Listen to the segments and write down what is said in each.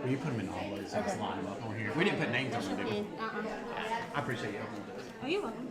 Will you put them in envelopes and just line them up on here? We didn't put names on them, did we? I appreciate you helping with this. Oh, you're welcome.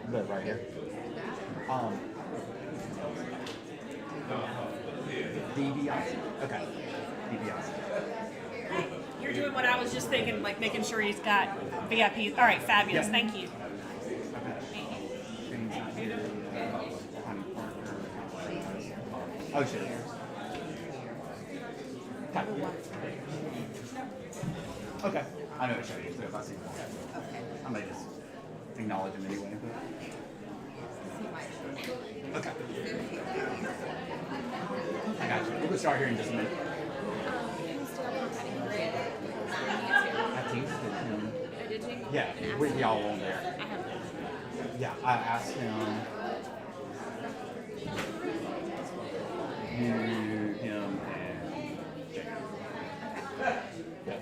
But right here. DiBiase. Okay. DiBiase. You're doing what I was just thinking, like making sure he's got VIPs. All right, fabulous. Yeah. Thank you. Oh shit. Okay. I know what you're so if I see him. Okay. I may just acknowledge him anyway. But... Okay. I got you. We'll start here in just a minute. I teased him. Did you? Yeah, with y'all on there. I have. Yeah, I asked him. You, him, and Jake. Yeah.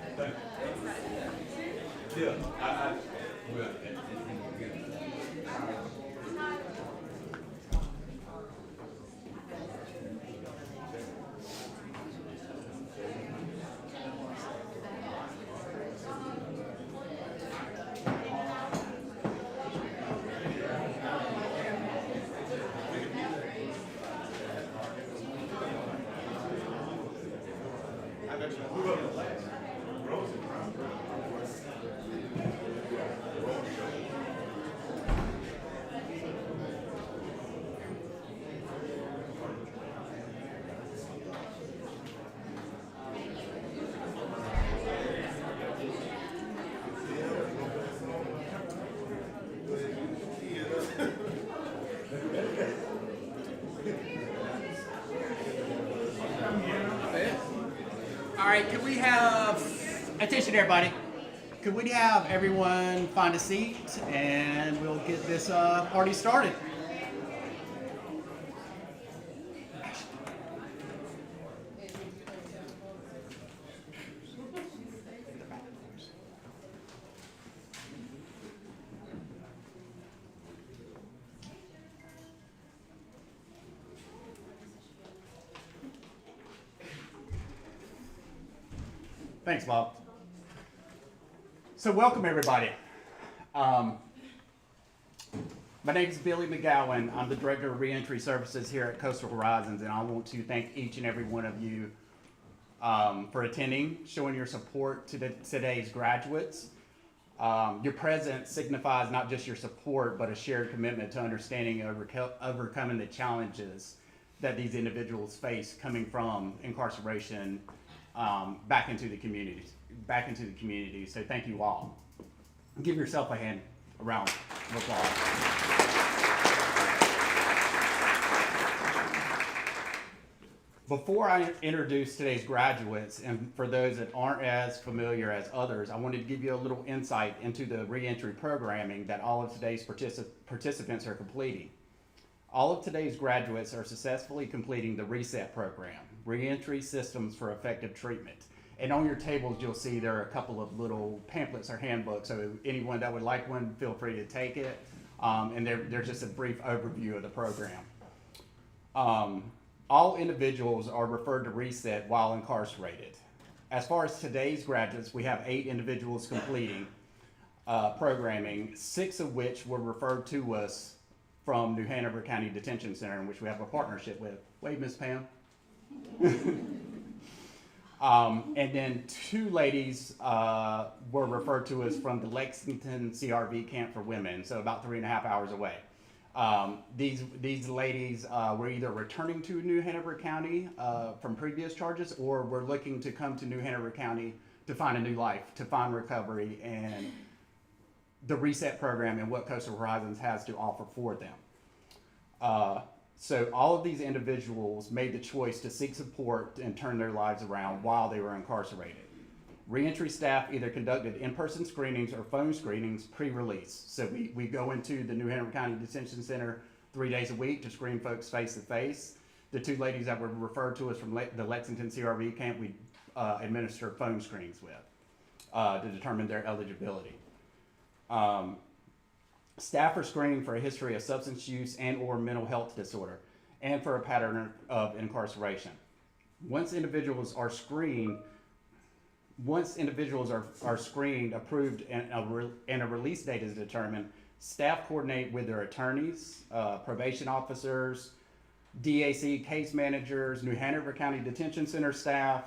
right, could we have attention, everybody? Could we have everyone find a seat and we'll get this party started? Thanks, Bob. So welcome, everybody. My name is Billy McGowan. I'm the Director of Reentry Services here at Coastal Horizons, and I want to thank each and every one of you for attending, showing your support to today's graduates. Your presence signifies not just your support, but a shared commitment to understanding and overcoming the challenges that these individuals face coming from incarceration back into the communities. So thank you all. Give yourself a hand around of applause. Before I introduce today's graduates, and for those that aren't as familiar as others, I wanted to give you a little insight into the reentry programming that all of today's participants are completing. All of today's graduates are successfully completing the RESET program, Reentry Systems for Effective Treatment. And on your tables, you'll see there are a couple of little pamphlets or handbooks, so anyone that would like one, feel free to take it. And they're just a brief overview of the program. All individuals are referred to RESET while incarcerated. As far as today's graduates, we have 8 individuals completing programming, 6 of which were referred to us from New Hanover County Detention Center, in which we have a partnership with. Wave, Miss Pam. And then 2 ladies were referred to us from the Lexington CRV camp for women, so about 3.5 hours away. These ladies were either returning to New Hanover County from previous charges, or were looking to come to New Hanover County to find a new life, to find recovery, and the RESET program and what Coastal Horizons has to offer for them. So all of these individuals made the choice to seek support and turn their lives around while they were incarcerated. Reentry staff either conducted in-person screenings or phone screenings pre-release. So we go into the New Hanover County Detention Center 3 days a week to screen folks face-to-face. The 2 ladies that were referred to us from the Lexington CRV camp, we administer phone screenings with to determine their eligibility. Staff are screening for a history of substance use and or mental health disorder and for a pattern of incarceration. Once individuals are screened, approved, and a release date is determined, staff coordinate with their attorneys, probation officers, DAC case managers, New Hanover County Detention Center staff,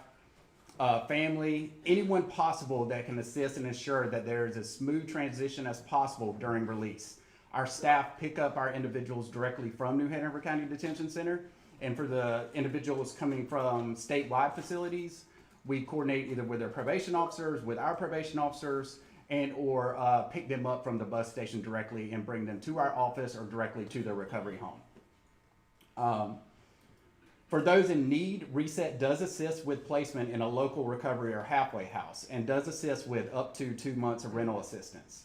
family, anyone possible that can assist and ensure that there is a smooth transition as possible during release. Our staff pick up our individuals directly from New Hanover County Detention Center, and for the individuals coming from statewide facilities, we coordinate either with their probation officers, with our probation officers, and or pick them up from the bus station directly and bring them to our office or directly to their recovery home. For those in need, RESET does assist with placement in a local recovery or halfway house and does assist with up to 2 months of rental assistance.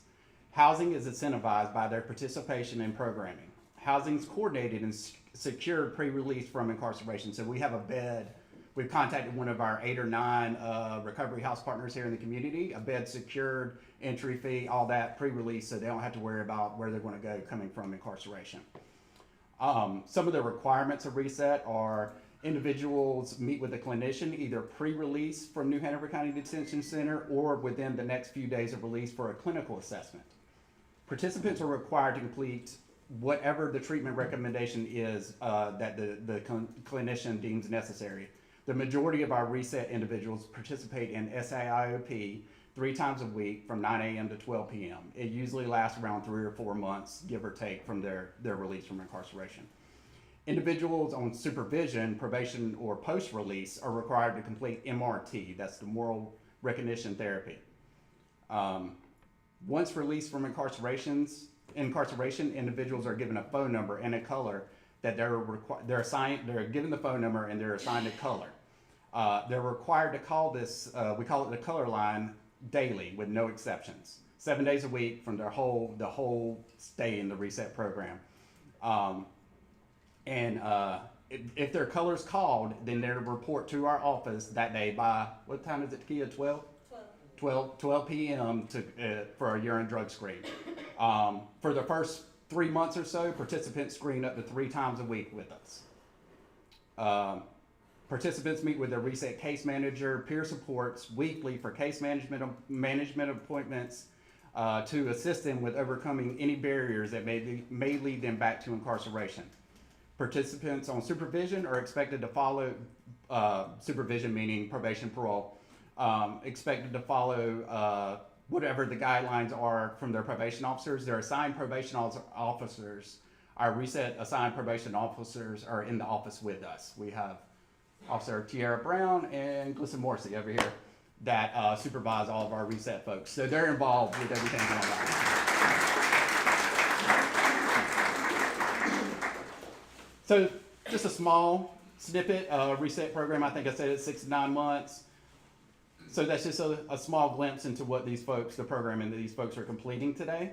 Housing is incentivized by their participation in programming. Housing is coordinated and secured pre-release from incarceration. So we have a bed. We've contacted one of our 8 or 9 recovery house partners here in the community, a bed secured, entry fee, all that pre-release, so they don't have to worry about where they're going to go coming from incarceration. Some of the requirements of RESET are individuals meet with a clinician either pre-release from New Hanover County Detention Center or within the next few days of release for a clinical assessment. Participants are required to complete whatever the treatment recommendation is that the clinician deems necessary. The majority of our RESET individuals participate in SAIOP 3 times a week from 9 a.m. to 12 p.m. It usually lasts around 3 or 4 months, give or take, from their release from incarceration. Individuals on supervision, probation, or post-release are required to complete MRT, that's the moral recognition therapy. Once released from incarceration, individuals are given a phone number and a color that they're given the phone number and they're assigned a color. They're required to call this, we call it the color line, daily with no exceptions. 7 days a week from the whole stay in the reset program. If their color's called, then they're to report to our office that day by, what time is it, Takia, 12? 12 p.m. For a urine drug screen. For the first 3 months or so, participants screen up to 3 times a week with us. Participants meet with their reset case manager, peer supports weekly for case management appointments to assist them with overcoming any barriers that may lead them back to incarceration. Participants on supervision are expected to follow, supervision meaning probation, parole, expected to follow whatever the guidelines are from their probation officers. Their assigned probation officers, our reset assigned probation officers are in the office with us. We have Officer Tiara Brown and Glissa Morrissey over here that supervise all of our reset folks. So they're involved with everything going on. So just a small snippet of reset program. I think I said it's 6 to 9 months. So that's just a small glimpse into what these folks, the programming that these folks are completing today.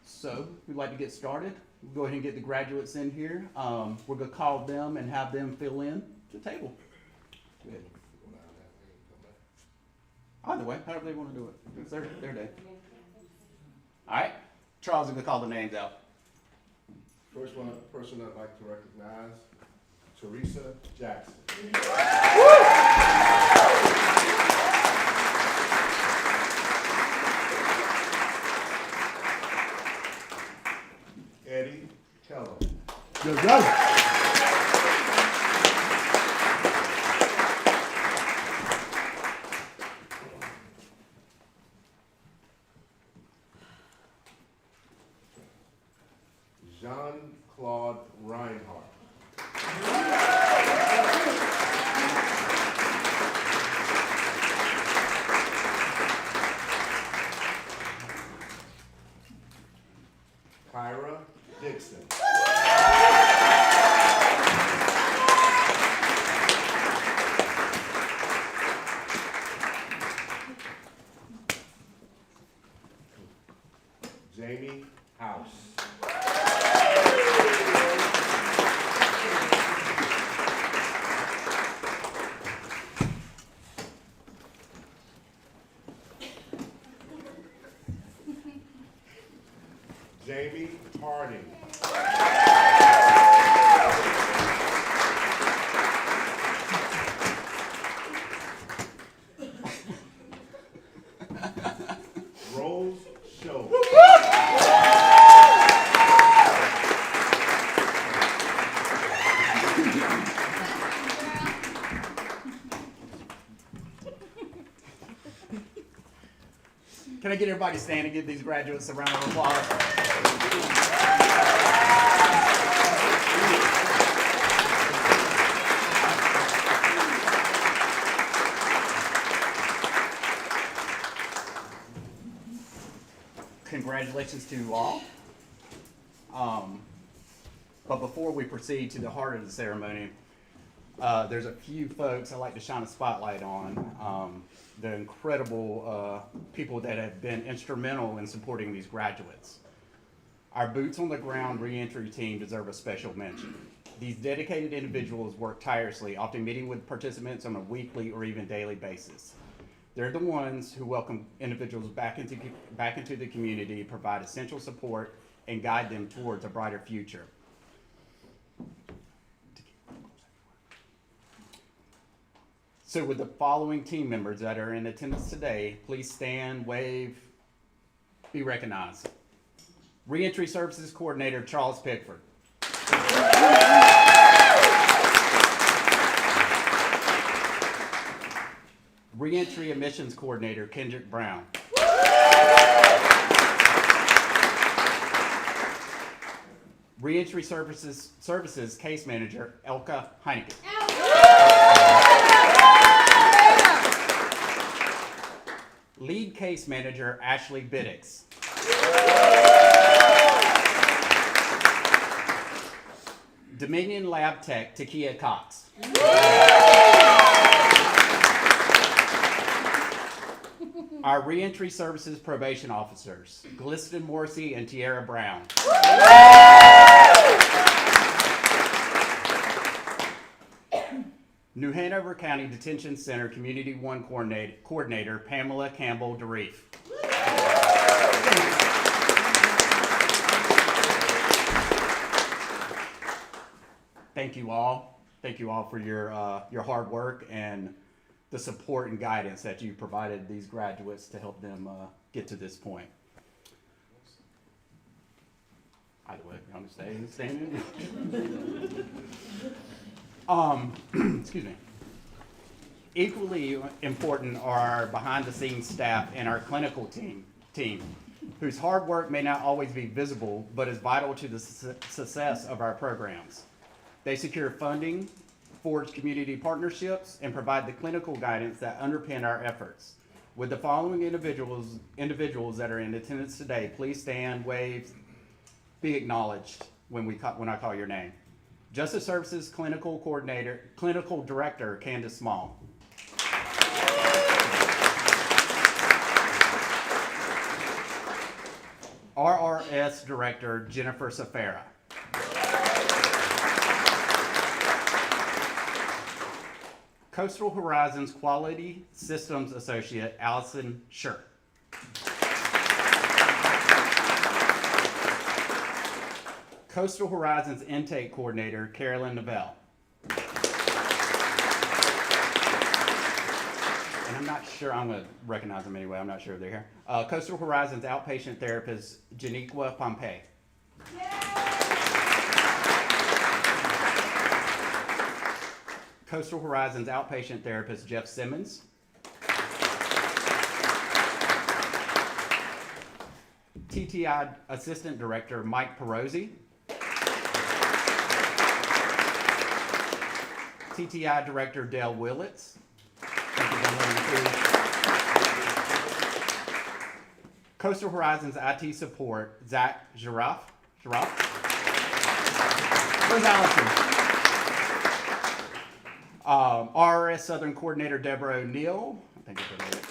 So we'd like to get started. We'll go ahead and get the graduates in here. We're gonna call them and have them fill in the table. Go ahead. Either way, however they want to do it. It's their day. All right, Charles is gonna call the names out. First person I'd like to recognize, Teresa Jackson. Eddie Keller. Good job. Jean-Claude Reinhardt. Kyra Dixon. Jamie House. Jamie Harding. Rose Show. Can I get everybody to stand and give these graduates a round of applause? Congratulations to you all. But before we proceed to the heart of the ceremony, there's a few folks I'd like to shine a spotlight on. The incredible people that have been instrumental in supporting these graduates. Our boots on the ground reentry team deserve a special mention. These dedicated individuals work tirelessly, often meeting with participants on a weekly or even daily basis. They're the ones who welcome individuals back into the community, provide essential support, and guide them towards a brighter future. So with the following team members that are in attendance today, please stand, wave, be recognized. Reentry Services Coordinator, Charles Pickford. Reentry Admissions Coordinator, Kendrick Brown. Reentry Services Case Manager, Elka Heineke. Lead Case Manager, Ashley Biddix. Dominion Lab Tech, Takia Cox. Our reentry services probation officers, Gliston Morrissey and Tiara Brown. New Hanover County Detention Center Community One Coordinator, Pamela Campbell DeReef. Thank you all. Thank you all for your hard work and the support and guidance that you provided these graduates to help them get to this point. Either way, you want to stay standing? Excuse me. Equally important are our behind-the-scenes staff and our clinical team, whose hard work may not always be visible, but is vital to the success of our programs. They secure funding, forge community partnerships, and provide the clinical guidance that underpin our efforts. With the following individuals that are in attendance today, please stand, wave, be acknowledged when I call your name. Justice Services Clinical Director, Candace Small. RRS Director, Jennifer Safara. Coastal Horizons Quality Systems Associate, Allison Schur. Coastal Horizons Intake Coordinator, Carolyn Novell. And I'm not sure, I'm going to recognize them anyway, I'm not sure if they're here. Coastal Horizons Outpatient Therapist, Janiqua Pompey. Coastal Horizons Outpatient Therapist, Jeff Simmons. TTI Assistant Director, Mike Perosi. TTI Director, Dale Willits. Coastal Horizons IT Support, Zach Giraffe. Where's Allison? RRS Southern Coordinator, Deborah O'Neill. I think it's related.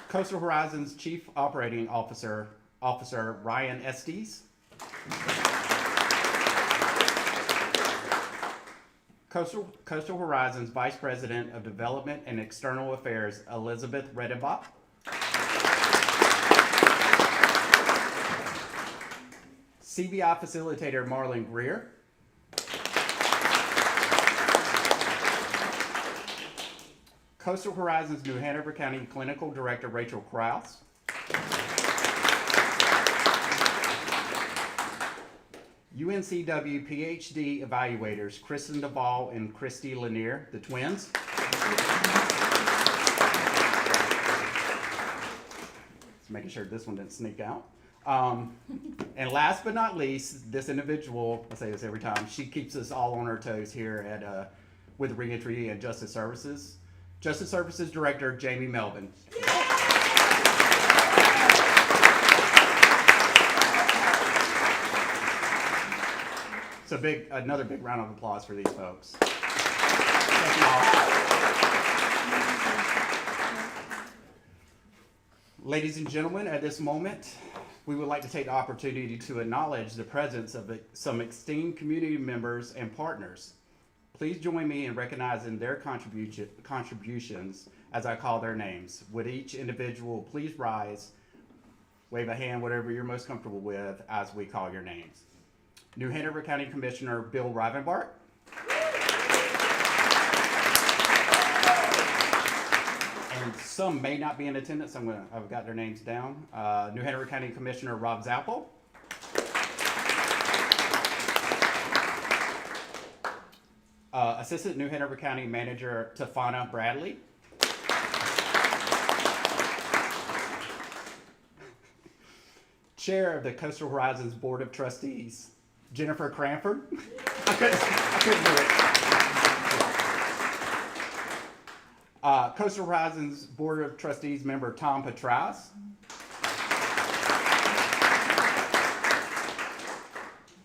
Coastal Horizons Chief Operating Officer, Ryan Estes. Coastal Horizons Vice President of Development and External Affairs, Elizabeth Redenbach. CBI Facilitator, Marlon Greer. Coastal Horizons New Hanover County Clinical Director, Rachel Krause. UNCW PhD Evaluators, Kristen Duvall and Christy Lanier, the twins. Just making sure this one didn't sneak out. And last but not least, this individual, I say this every time, she keeps us all on our toes here at with Reentry and Justice Services. Justice Services Director, Jamie Melvin. So another big round of applause for these folks. Thank you all. Ladies and gentlemen, at this moment, we would like to take the opportunity to acknowledge the presence of some esteemed community members and partners. Please join me in recognizing their contributions as I call their names. Would each individual please rise, wave a hand, whatever you're most comfortable with, as we call your names. New Hanover County Commissioner Bill Rivenbark. And some may not be in attendance. I've got their names down. New Hanover County Commissioner Rob Zappel. Assistant New Hanover County Manager Tafana Bradley. Chair of the Coastal Horizons Board of Trustees, Jennifer Cranford. I couldn't do it. Coastal Horizons Board of Trustees member Tom Patras.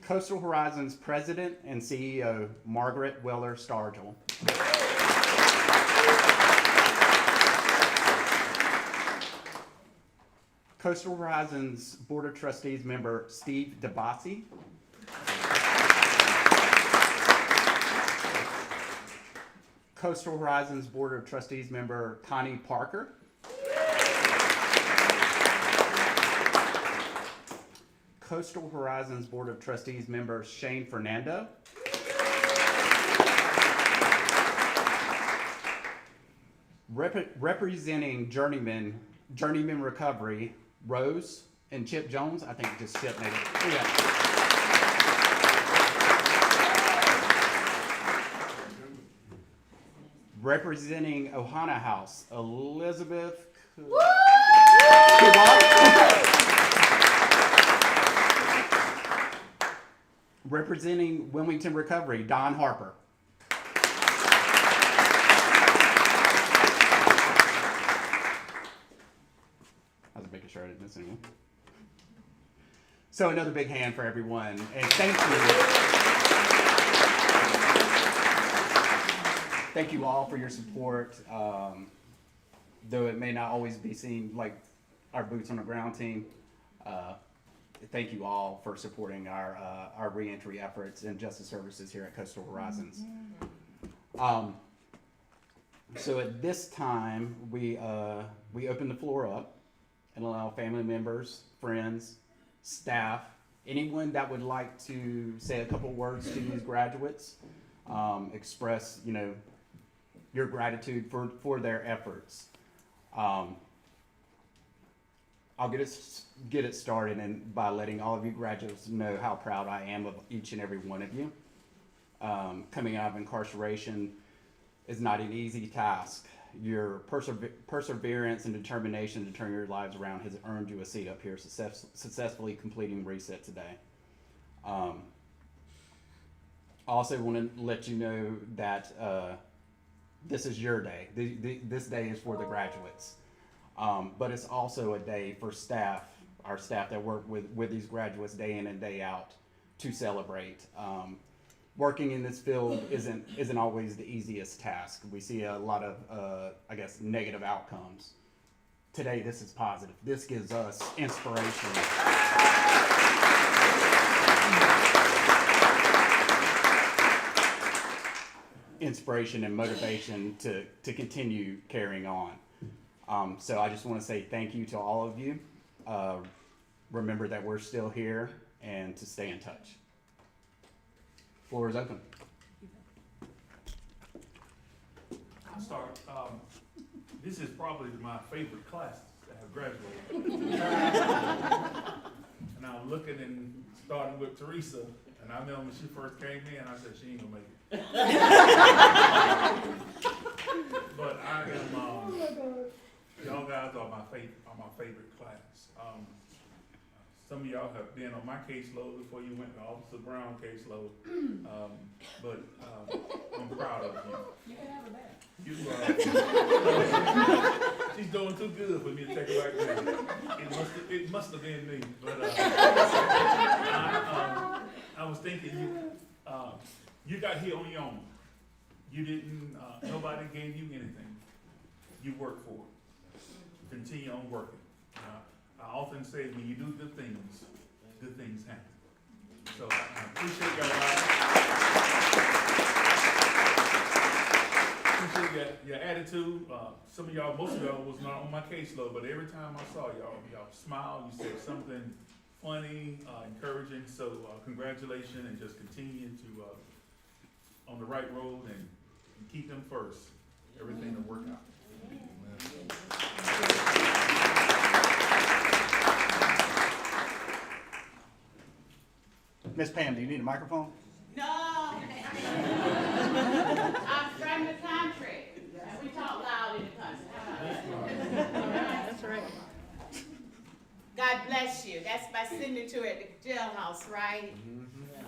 Coastal Horizons President and CEO, Margaret Weller Stargell. Coastal Horizons Board of Trustees member, Steve DeBasi. Coastal Horizons Board of Trustees member, Connie Parker. Coastal Horizons Board of Trustees member, Shane Fernando. Representing Journeyman Recovery, Rose and Chip Jones. I think just Chip maybe. Yeah. Representing Ohana House, Elizabeth. Representing Wilmington Recovery, Don Harper. I was making sure I didn't miss anyone. So another big hand for everyone, and thank you. Thank you all for your support. Though it may not always be seen like our boots on the ground team, thank you all for supporting our reentry efforts and justice services here at Coastal Horizons. So at this time, we open the floor up and allow family members, friends, staff, anyone that would like to say a couple words to these graduates, express, your gratitude for their efforts. I'll get it started and by letting all of you graduates know how proud I am of each and every one of you. Coming out of incarceration is not an easy task. Your perseverance and determination to turn your lives around has earned you a seat up here, successfully completing reset today. I also want to let you know that this is your day. This day is for the graduates. But it's also a day for staff, our staff that work with these graduates day in and day out to celebrate. Working in this field isn't always the easiest task. We see a lot of, negative outcomes. Today, this is positive. This gives us inspiration. Inspiration and motivation to continue carrying on. So I just want to say thank you to all of you. Remember that we're still here and to stay in touch. Floor is open. I'll start. This is probably my favorite class that have graduated. And I'm looking and starting with Teresa, and I remember when she first came in, I said she ain't gonna make it. But I am. Y'all guys are my favorite class. Some of y'all have been on my caseload before you went to Officer Brown caseload. But I'm proud of you. You can have her back. She's doing too good for me to take her back there. It must have been me. But I was thinking you got here on your own. You didn't. Nobody gave you anything. You worked for it. Continue on working. I often say when you do good things happen. So I appreciate y'all. Appreciate your attitude. Some of y'all, most of y'all was not on my caseload, but every time I saw y'all smiled, you said something funny, encouraging. So congratulations, and just continue to on the right road and keep them first. Everything will work out. Miss Pam, do you need a microphone? No. I'm from the country, and we talk loud in the country. How about that? That's right. God bless you. That's my signature at the jailhouse, right?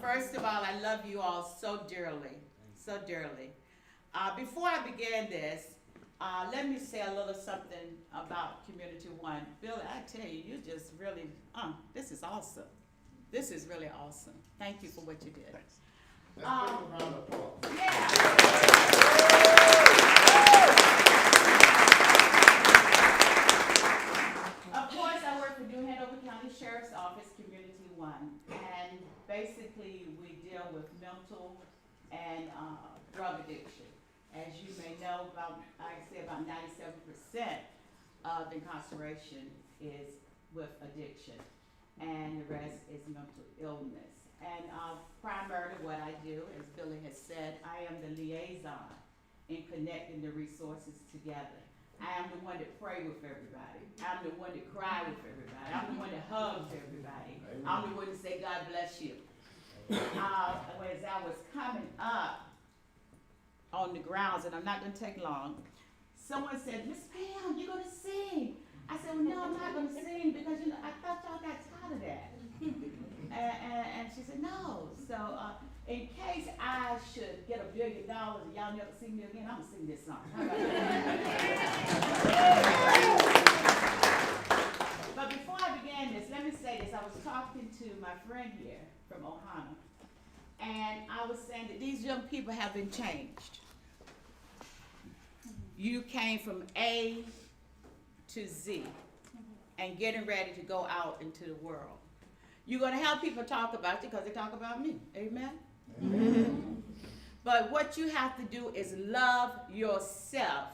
First of all, I love you all so dearly, so dearly. Before I begin this, let me say a little something about Community One. Billy, I tell you, you just really, this is awesome. This is really awesome. Thank you for what you did. Thanks. Let's give a round of applause. Yeah. Of course, I work for New Hanover County Sheriff's Office, Community One, and basically we deal with mental and drug addiction. As you may know, about 97% of incarceration is with addiction, and the rest is mental illness. And primarily what I do, as Billy has said, I am the liaison in connecting the resources together. I am the one that pray with everybody. I'm the one that cry with everybody. I'm the one that hugs everybody. I'm the one that say, God bless you. As I was coming up on the grounds, and I'm not gonna take long, someone said, Miss Pam, you're gonna sing. I said, well, no, I'm not gonna sing because, you know, I thought y'all got tired of that. And she said, no. So in case I should get $1 billion and y'all never see me again, I'm gonna sing this song. How about that? But before I began this, let me say this. I was talking to my friend here from Ohana, and I was saying that these young people have been changed. You came from A to Z and getting ready to go out into the world. You're going to have people talk about you because they talk about me. Amen? Amen. But what you have to do is love yourself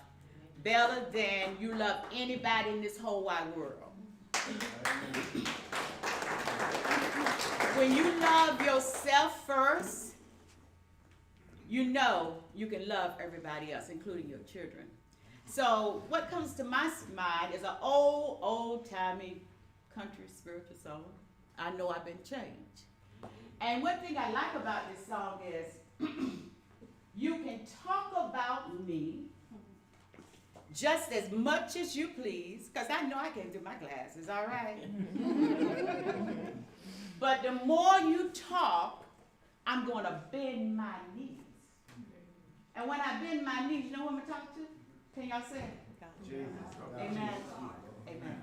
better than you love anybody in this whole wide world. When you love yourself first, you know you can love everybody else, including your children. So what comes to my mind is an old-timey country spiritual song. I know I've been changed. And one thing I like about this song is you can talk about me just as much as you please, because I know I can't do my classes, all right? But the more you talk, I'm going to bend my knees. And when I bend my knees, you know who I'm going to talk to? Can y'all say it? Jesus. Amen. Amen.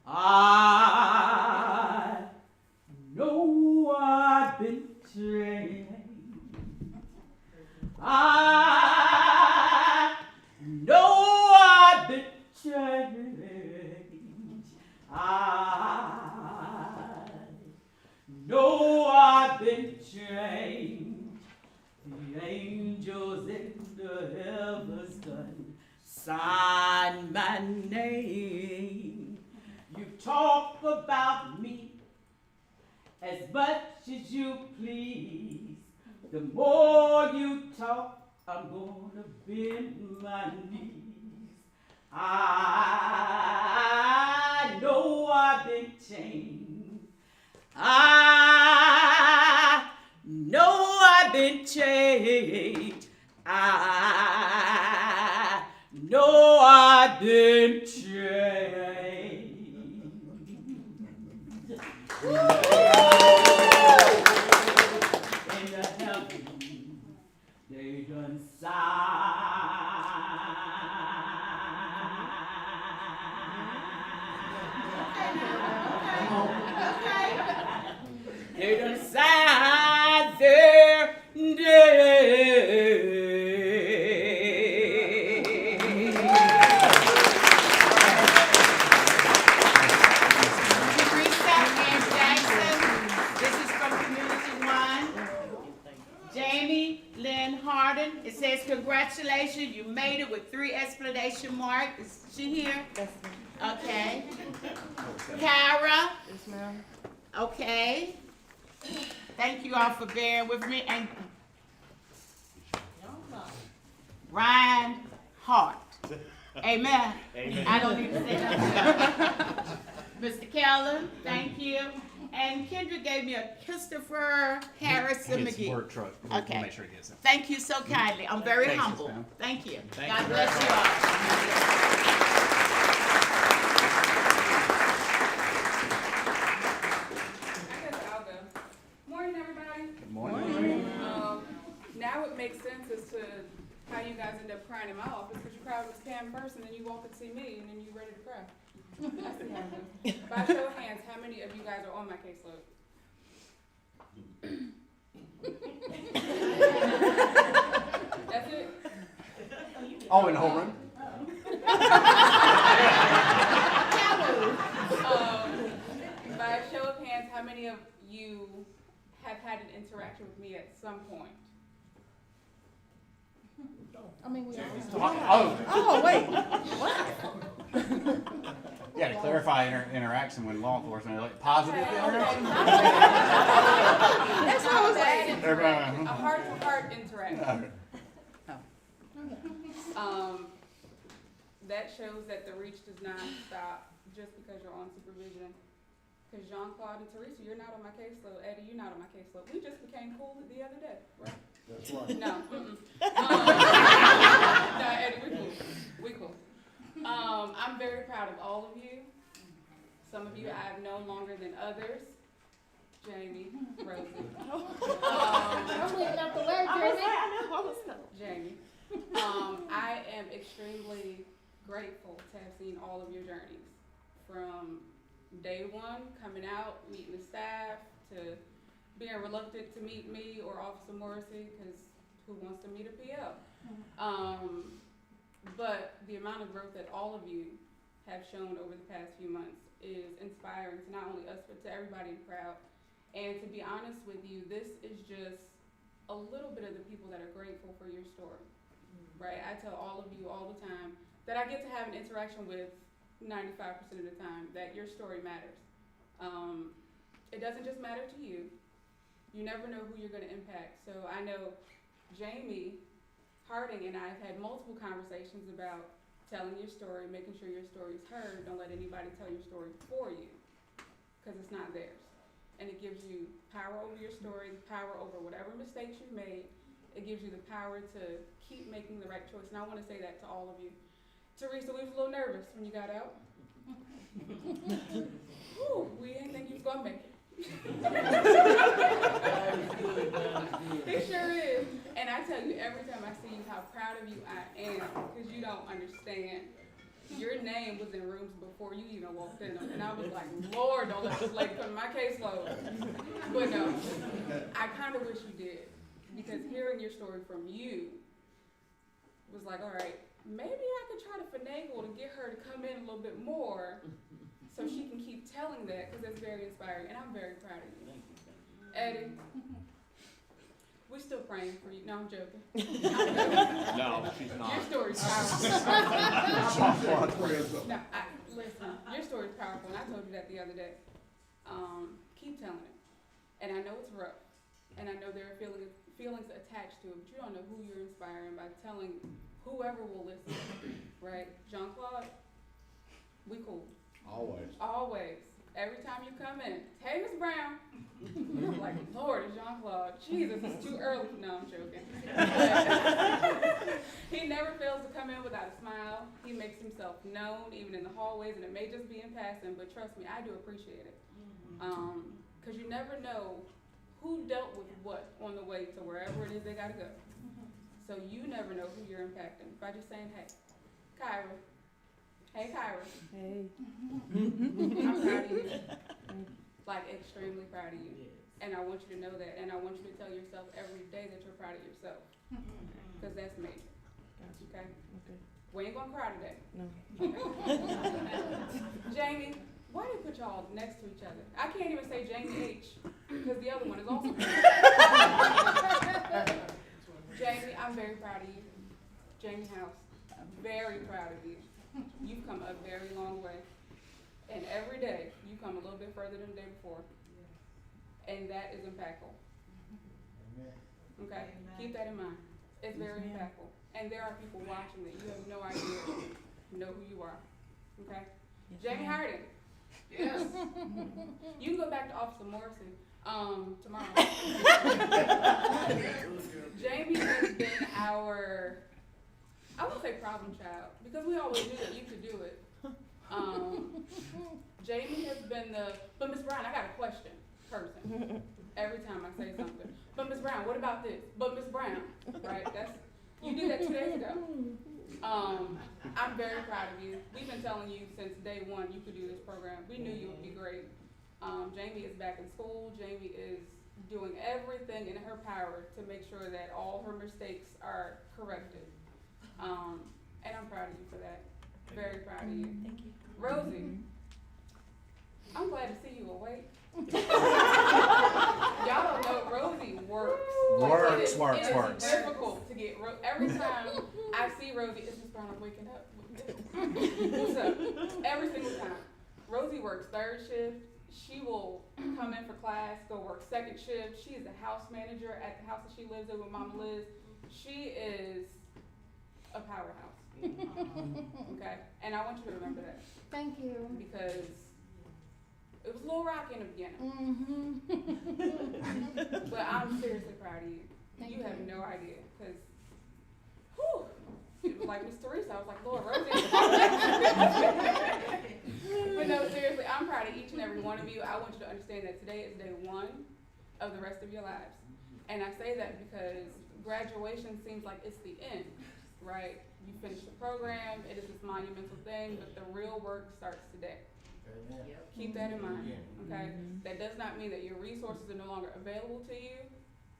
I know I've been trained. I know I've been trained. I know I've been trained. The angels in the heavens done sign my name. You talk about me as much as you please. The more you talk, I'm gonna bend my knees. I know I've been changed. I know I've been changed. I know I've been changed. In the heavens, they done they done sign their name. Teresa and Jackson, this is from Community One. Jamie Lynn Harden, it says congratulations, you made it with 3 exclamation marks. Is she here? Okay. Kara. Yes, ma'am. Okay. Thank you all for bearing with me. And Ryan Hart. Amen. Amen. I don't need to say that. Mr. Keller, thank you. And Kendra gave me a Christopher Harrison His McGee. work truck. Okay. We'll make sure he gets it. Thank you so kindly. I'm very Thanks, Miss humble. Pam. Thank you. Thank God you bless very you all. I guess I'll go. Morning, everybody. Good morning. Now it makes sense as to how you guys end up crying in my office, because you cried with Pam first, and then you walk and see me, and then you ready to cry. That's what happens. By show of hands, how many of you guys are on my caseload? That's it? Oh, in the whole room? By a show of hands, how many of you have had an interaction with me at some point? I mean, we all have. Oh, Oh, wait. yeah, to clarify interaction with law enforcement, like positive interaction? That's what I was like. A heart-to-heart interaction. That shows that the reach does not stop just because you're on supervision. Because Jean-Claude and Teresa, you're not on my caseload. Eddie, you're not on my caseload. We just became cool the other day, right? That's right. No. No, Eddie, we cool. I'm very proud of all of you. Some of you I've known longer than others. Jamie, Rosie. I'm leaving out the word, Jamie. Jeremy. I am extremely grateful to have seen all of your journeys. From day one, coming out, meeting the staff, to being reluctant to meet me or Officer Morrissey, because who wants to meet a PO? But the amount of growth that all of you have shown over the past few months is inspiring to not only us, but to everybody in the crowd. And to be honest with you, this is just a little bit of the people that are grateful for your story, right? I tell all of you all the time that I get to have an interaction with 95% of the time, that your story matters. It doesn't just matter to you. You never know who you're gonna impact. So I know Jamie Harding and I have had multiple conversations about telling your story, making sure your story is heard. Don't let anybody tell your story for you, because it's not theirs. And it gives you power over your story, power over whatever mistakes you've made. It gives you the power to keep making the right choice. And I wanna say that to all of you. Teresa, we was a little nervous when you got out. Whew, we didn't think you was gonna make it. He sure is. And I tell you, every time I see you, how proud of you I am, because you don't understand. Your name was in rooms before you even walked in them, and I was like, Lord, don't let this lady come to my caseload. But no, I kind of wish you did, because hearing your story from you was like, all right, maybe I could try to finagle to get her to come in a little bit more, so she can keep telling that, because it's very inspiring, and I'm very proud of you. Eddie, we're still praying for you. No, I'm joking. No, she's not. Your story's powerful. No, listen, your story's powerful, and I told you that the other day. Keep telling it. And I know it's rough, and I know there are feelings attached to it, but you don't know who you're inspiring by telling whoever will listen, right? Jean-Claude, we cool. Always. Always. Every time you come in, hey, Miss Brown. I'm like, Lord, it's Jean-Claude. Jesus, it's too early. No, I'm joking. He never fails to come in without a smile. He makes himself known, even in the hallways, and it may just be in passing, but trust me, I do appreciate it. Because you never know who dealt with what on the way to wherever it is they gotta go. So you never know who you're impacting by just saying, hey, Kyra. Hey, Kyra. Hey. I'm proud of you. Like, extremely proud of you. And I want you to know that. And I want you to tell yourself every day that you're proud of yourself. Because that's major. Okay? Okay. We ain't gonna cry today. No. Jamie, why do you put y'all next to each other? I can't even say Jamie H. Because the other one is also Jamie, I'm very proud of you. Jamie House, I'm very proud of you. You've come a very long way. And every day, you come a little bit further than the day before. And that is impactful. Okay? Keep that in mind. It's very impactful. And there are people watching that you have no idea know who you are. Okay? Jamie Harding. Yes. You can go back to Officer Morrissey tomorrow. Jamie has been our, I won't say problem child, because we always knew that you could do it. Jamie has been but Ms. Brown, I got a question, person, every time I say something. But Ms. Brown, what about this? But Ms. Brown, right? You did that 2 days ago. I'm very proud of you. We've been telling you since day one you could do this program. We knew you would be great. Jamie is back in school. Jamie is doing everything in her power to make sure that all her mistakes are corrected. And I'm proud of you for that. Very proud of you. Thank you. Rosie, I'm glad to see you awake. Y'all don't know, Rosie works. Works, it works, is works. difficult to get, every time I see Rosie, it's Miss Brown, I'm waking up. What's up? Every single time. Rosie works third shift. She will come in for class, go work second shift. She is the house manager at the house that she lives in with Mama Liz. She is a powerhouse. Okay? And I want you to remember that Thank you. because it was a little rocky in the beginning. But I'm seriously proud of you. Thank You have you. no idea, because, whew, it was like Miss Teresa. I was like, Lord, Rosie. But no, seriously, I'm proud of each and every one of you. I want you to understand that today is day one of the rest of your lives. And I say that because graduation seems like it's the end, right? You finish the program, it is this monumental thing, but the real work starts today. Keep that in mind, okay? That does not mean that your resources are no longer available to you.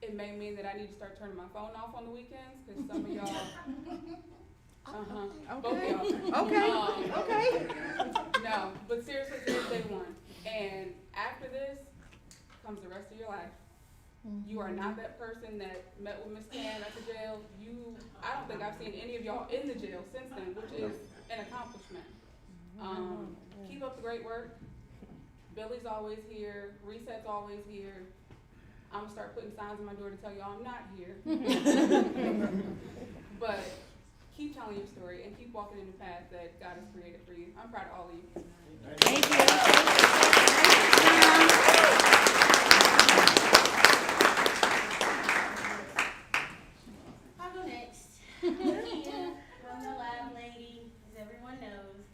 It may mean that I need to start turning my phone off on the weekends, because some of y'all, both of y'all. Okay. No, but seriously, today's day one. And after this comes the rest of your life. You are not that person that met with Miss Tan at the jail. I don't think I've seen any of y'all in the jail since then, which is an accomplishment. Keep up the great work. Billy's always here. Reset's always here. I'm gonna start putting signs on my door to tell y'all I'm not here. But keep telling your story and keep walking in the path that God has created for you. I'm proud of all of you. Thank you. I'll go next. Again, I'm the lab lady, as everyone knows.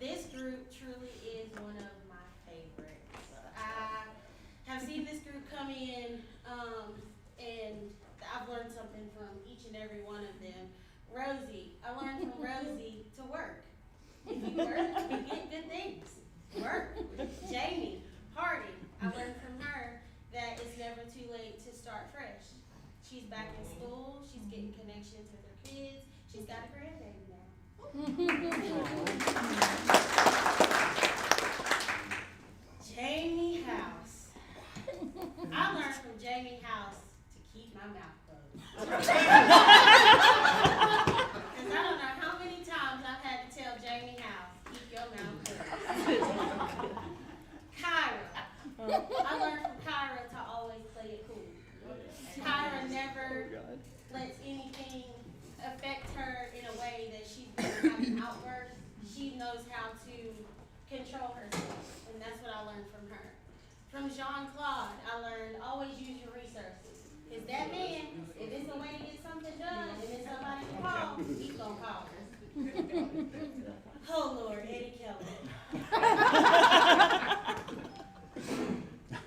This group truly is one of my favorites. I have seen this group come in, and I've learned something from each and every one of them. Rosie, I learned from Rosie to work. If you work, you get good things. Work. Jamie Hardy, I learned from her that it's never too late to start fresh. She's back in school, she's getting connections with her kids, she's got a grandbaby now. Jamie House. I learned from Jamie House to keep my mouth closed. Because I don't know how many times I've had to tell Jamie House, keep your mouth closed. Kyra. I learned from Kyra to always play it cool. Kyra never lets anything affect her in a way that she's going to have an outburst. She knows how to control herself, and that's what I learned from her. From Jean-Claude, I learned always use your resources. Because that man, if it's a way to get something done, and it's somebody to call, he's going to call her. Oh Lord, Eddie Kelly.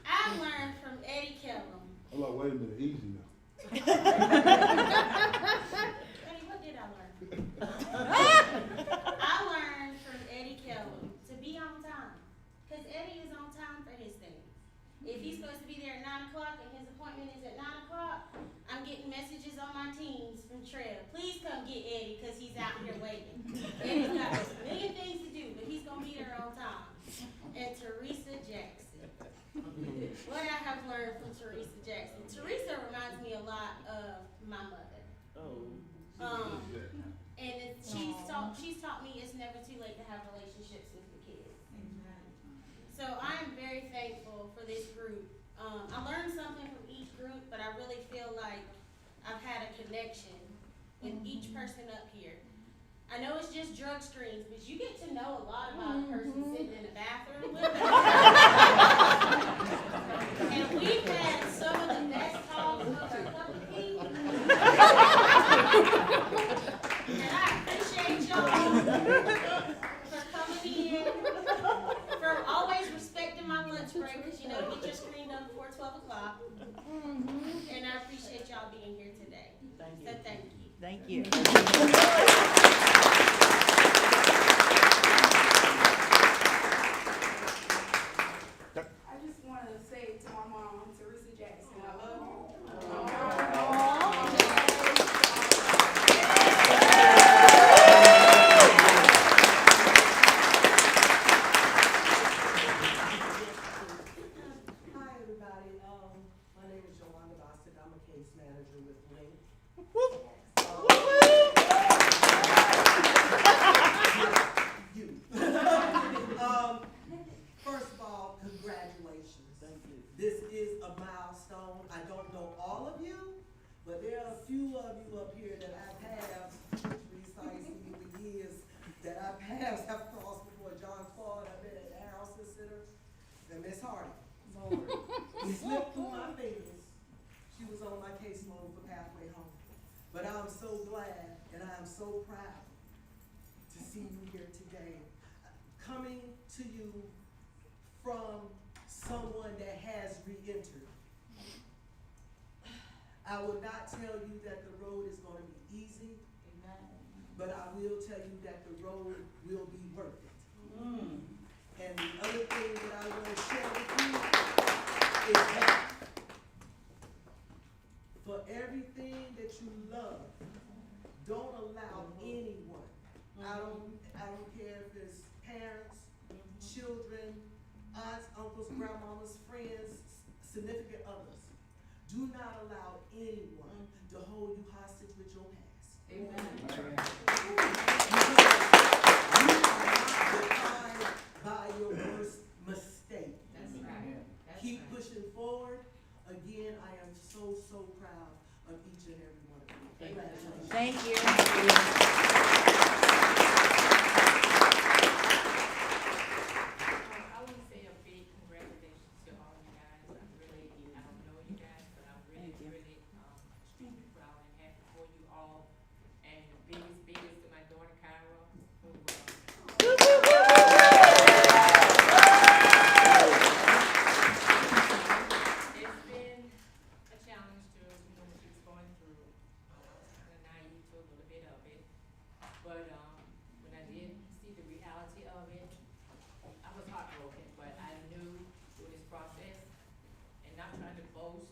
I learned from Eddie Kellum. I'm like, wait a minute, easy now. Eddie, what did I learn? I learned from Eddie Kellum to be on time. Because Eddie is on time for his things. If he's supposed to be there at 9 o'clock and his appointment is at 9 o'clock, I'm getting messages on my teams from Trev. Please come get Eddie because he's out here waiting. Eddie's got a million things to do, but he's going to be there on time. And Teresa Jackson. What I have learned from Teresa Jackson. Teresa reminds me a lot of my mother. And she's taught me it's never too late to have relationships with your kids. So I am very thankful for this group. I learned something from each group, but I really feel like I've had a connection with each person up here. I know it's just drug screens, but you get to know a lot about a person sitting in the bathroom with them. And we've had some of the best talks over a cup of tea. And I appreciate y'all for coming in, for always respecting my lunch break, because you know, get your screen done before 12 o'clock. And I appreciate y'all being here today. So thank you. Thank you. I just want to say to my mom, First of all, congratulations. Thank you. This is a milestone. I don't know all of you, but there are a few of you up here that I've had precisely for years that I've paths have crossed before. John Claude, I've been at the House Visitor, and Miss Hardy. Lord, it slipped through my fingers. She was on my caseload for Pathway Home. But I'm so glad and I'm so proud to see you here today. Coming to you from someone that has re-entered. I will not tell you that the road is going to be easy, but I will tell you that the road will be worth it. And the other thing that I want to share with you is that for everything that you love, don't allow anyone, I don't care if it's parents, children, aunts, uncles, grandmamas, friends, significant others. Do not allow anyone to hold you hostage with your past. Amen. You are not defined by your worst mistake. That's right. Keep pushing forward. Again, I am so, so proud of each and every one of you. Congratulations. Thank you. I want to say a big congratulations to all you guys. I don't know you guys, but I'm really extremely proud and happy for you all. And the biggest to my daughter Kyra, who it's been a challenge to, when she was going through. I was kind of naive to a little bit of it, but when I did see the reality of it, I was heartbroken, but I knew through this process, and not trying to boast,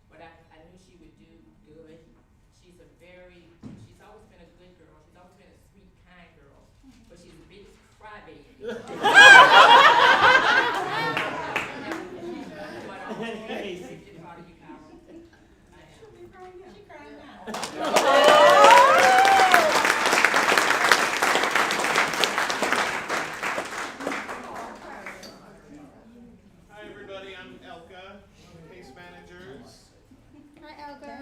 but I knew she would do good. She's always been a good girl. She's always been a sweet, kind girl, but she's the biggest crybaby. But I'm really proud of you, Kyra. I am. She crying now. Hi, everybody. I'm Elka, one of the case managers. Hi, Elka.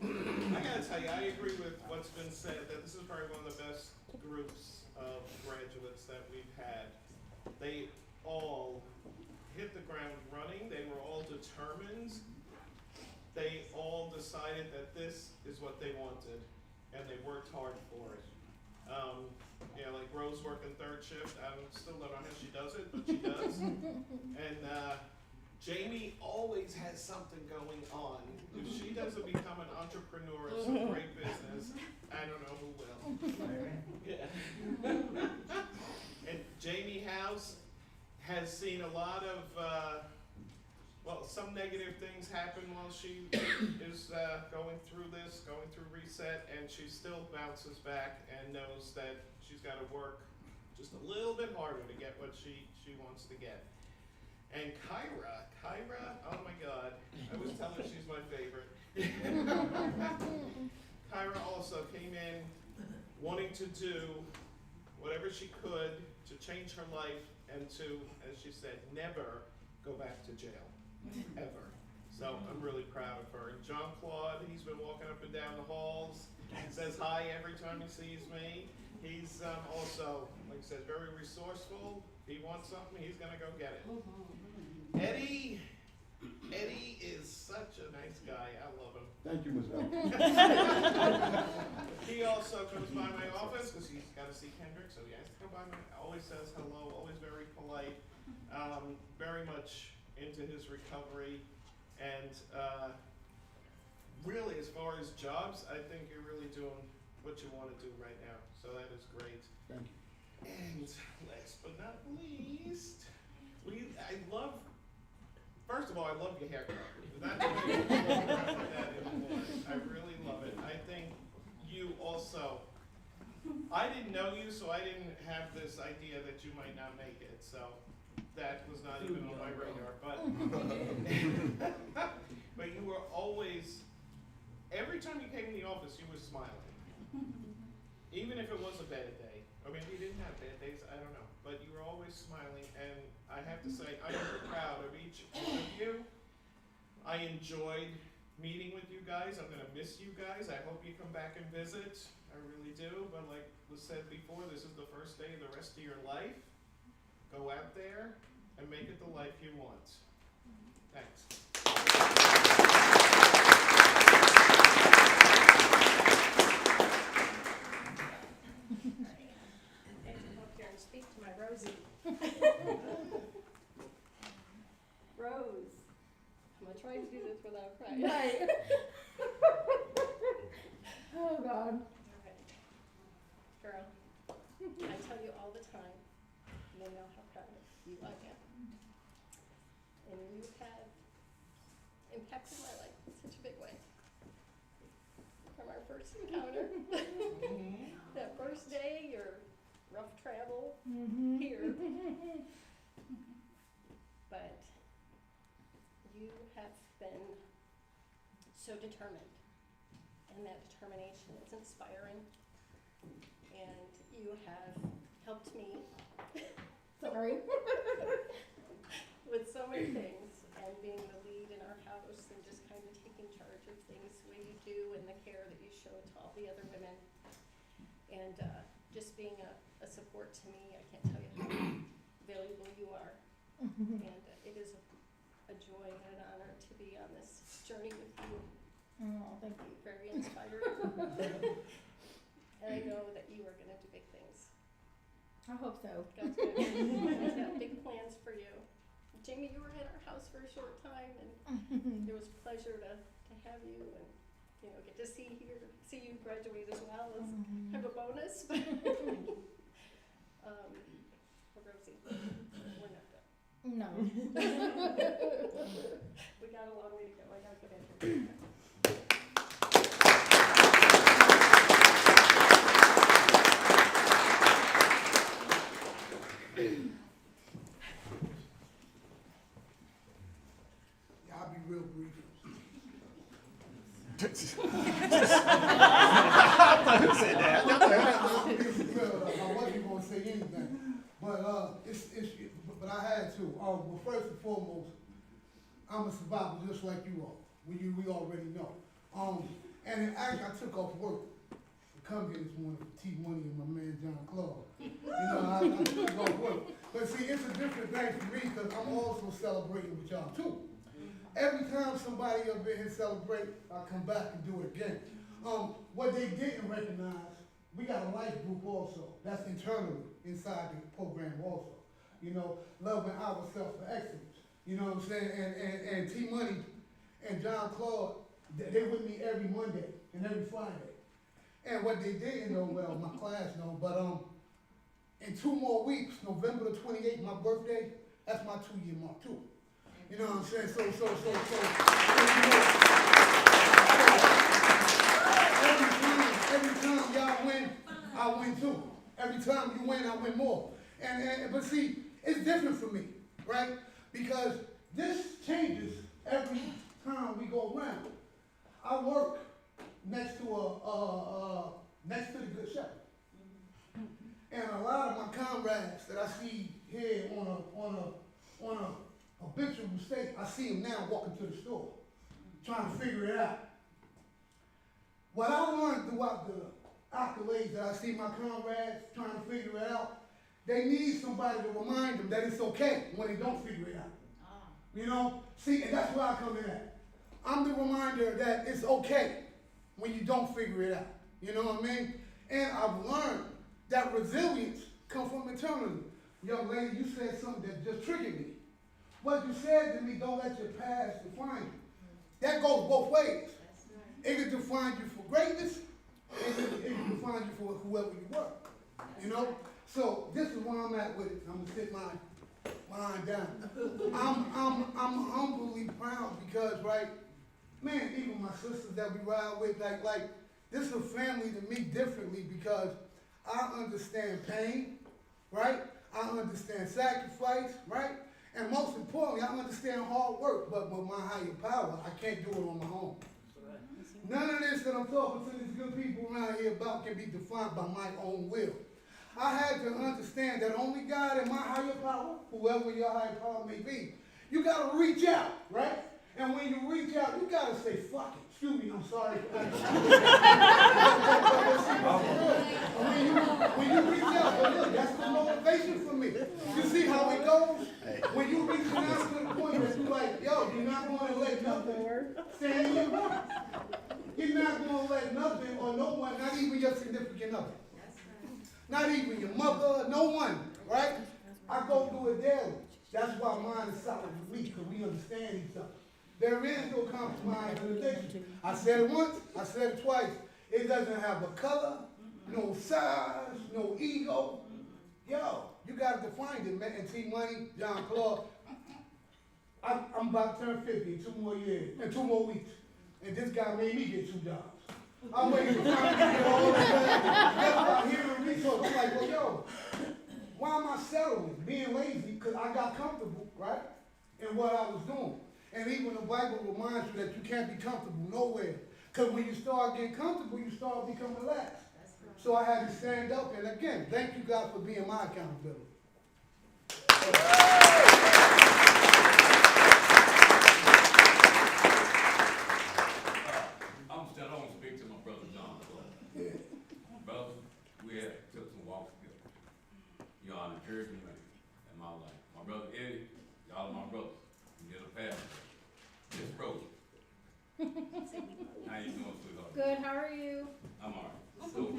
I gotta tell you, I agree with what's been said, that this is probably one of the best groups of graduates that we've had. They all hit the ground running. They were all determined. They all decided that this is what they wanted, and they worked hard for it. Like Rose working third shift. I still don't know how she does it, but she does. And Jamie always has something going on. If she doesn't become an entrepreneur of some great business, I don't know who will. Yeah. And Jamie House has seen a lot of, some negative things happen while she is going through reset, and she still bounces back and knows that she's got to work just a little bit harder to get what she wants to get. And Kyra, oh my God, I was telling her she's my favorite. Kyra also came in wanting to do whatever she could to change her life and to, as she said, never go back to jail, ever. So I'm really proud of her. And John Claude, he's been walking up and down the halls, says hi every time he sees me. He's also, like I said, very resourceful. If he wants something, he's gonna go get it. Eddie is such a nice guy. I love him. Thank you, Ms. Bell. He also comes by my office because he's got to see Kendrick, so he has to come by. Always says hello, always very polite, very much into his recovery, and really, as far as jobs, I think you're really doing what you want to do right now. So that is great. Thank you. And last but not least, first of all, I love your haircut. Not too many people have that anymore. I really love it. I think you also, I didn't know you, so I didn't have this idea that you might not make it. So that was not even on my radar. But you were always, every time you came in the office, you were smiling. Even if it was a bad day. I mean, you didn't have bad days, I don't know, but you were always smiling, and I have to say, I'm proud of each one of you. I enjoyed meeting with you guys. I'm gonna miss you guys. I hope you come back and visit. I really do. But like was said before, this is the first day of the rest of your life. Go out there and make it the life you want. Thanks. I have to come up here and speak to my Rosie. Rose, I'm gonna try to do this without crying. Right. Oh, God. Okay. Girl, I tell you all the time, you know how proud of you I am. And you have impacted my life in such a big way. From our first encounter, that first day, your rough travel here. But you have been so determined, and that determination is inspiring. And you have helped me Sorry. with so many things, and being the lead in our house, and just kind of taking charge of things the way you do, and the care that you show to all the other women. And just being a support to me. I can't tell you how valuable you are. And it is a joy and an honor to be on this journey with you. Oh, thank you. Very inspiring. And I know that you are going to do big things. I hope so. God's got big plans for you. Jamie, you were at our house for a short time, and it was a pleasure to have you, and get to see you graduate as well as kind of a bonus. But Rosie, we're not done. No. We got a long way to go. I gotta get in here. Yeah, I'll be real brief. Who said that? I wasn't gonna say anything, but but I had to. Well, first and foremost, I'm a survivor just like you are. We already know. And actually, I took off work to come here this morning for T Money and my man John Claude. I took off work. But see, it's a different thing for me because I'm also celebrating with y'all too. Every time somebody up here celebrate, I come back and do it again. What they didn't recognize, we got a life group also. That's internally inside the program also. Loving ourselves for excellence. You know what I'm saying? And T Money and John Claude, they with me every Monday and every Friday. And what they didn't know, well, my class know, but in 2 more weeks, November the 28th, my birthday, that's my 2-year mark too. You know what I'm saying? So every time y'all win, I win too. Every time you win, I win more. But see, it's different for me, right? Because this changes every time we go around. I work next to the Good Shepherd, and a lot of my comrades that I see here on a habitual mistake, I see them now walking to the store, trying to figure it out. What I learned throughout the accolades that I see my comrades trying to figure it out, they need somebody to remind them that it's okay when they don't figure it out. See, and that's where I come in at. I'm the reminder that it's okay when you don't figure it out. You know what I mean? And I've learned that resilience comes from internally. Young lady, you said something that just triggered me. What you said to me, don't let your past define you. That goes both ways. It can define you for greatness, and it can define you for whoever you were. So this is where I'm at with it. I'm gonna sit my line down. I'm humbly proud because, right, man, even my sisters that we ride with, like this is a family to me differently because I understand pain, right? I understand sacrifice, right? And most importantly, I understand hard work, but with my higher power, I can't do it on my own. None of this that I'm talking to these good people around here about can be defined by my own will. I had to understand that only God and my higher power, whoever your higher power may be, you gotta reach out, right? And when you reach out, you gotta say, fuck it. Excuse me, I'm sorry. When you reach out, but look, that's the motivation for me. You see how it goes? When you reach out to the point that you're like, yo, you're not gonna let nothing stand you. You're not gonna let nothing or no one, not even your significant other. Not even your mother, no one, right? I go through it daily. That's why mine is solid with me, because we understand each other. There is no compromise in addiction. I said it once, I said it twice. It doesn't have a color, no size, no ego. Yo, you gotta define it, man. And T-Money, John Claude, I'm about to turn 50 in 2 more years, in 2 more weeks. And this guy made me get 2 jobs. I'm waiting for time to get all this stuff. Hearing resources, I'm like, well, yo, why am I settling, being lazy? Because I got comfortable, right, in what I was doing. And even the Bible reminds you that you can't be comfortable nowhere. Because when you start getting comfortable, you start becoming relaxed. So I had to stand up. And again, thank you, God, for being my accountability. I'm still on to speak to my brother John. Yeah. Brother, we had took some walks together. You are an encouraging man in my life. My brother Eddie, y'all are my brothers. You get a pass. Miss Rose. How you doing, sweetheart? Good, how are you? I'm all right. So,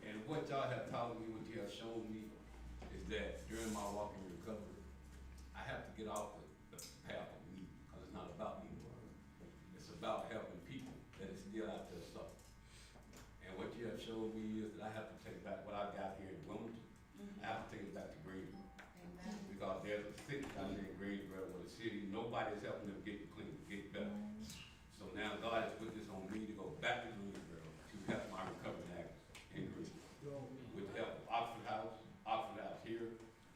and what y'all have taught me, what you have shown me, is that during my walk in recovery, I have to get off the path of me, because it's not about me. It's about helping people that is still out there suffering. And what you have shown me is that I have to take back what I got here in Wilmington. I have to take it back to Greensboro. Because there's a city down there in Greensboro where the city, nobody's helping them get clean, get better. So now God has put this on me to go back to Greensboro to help my recovery act in Greensboro. With the help of Oxford House here,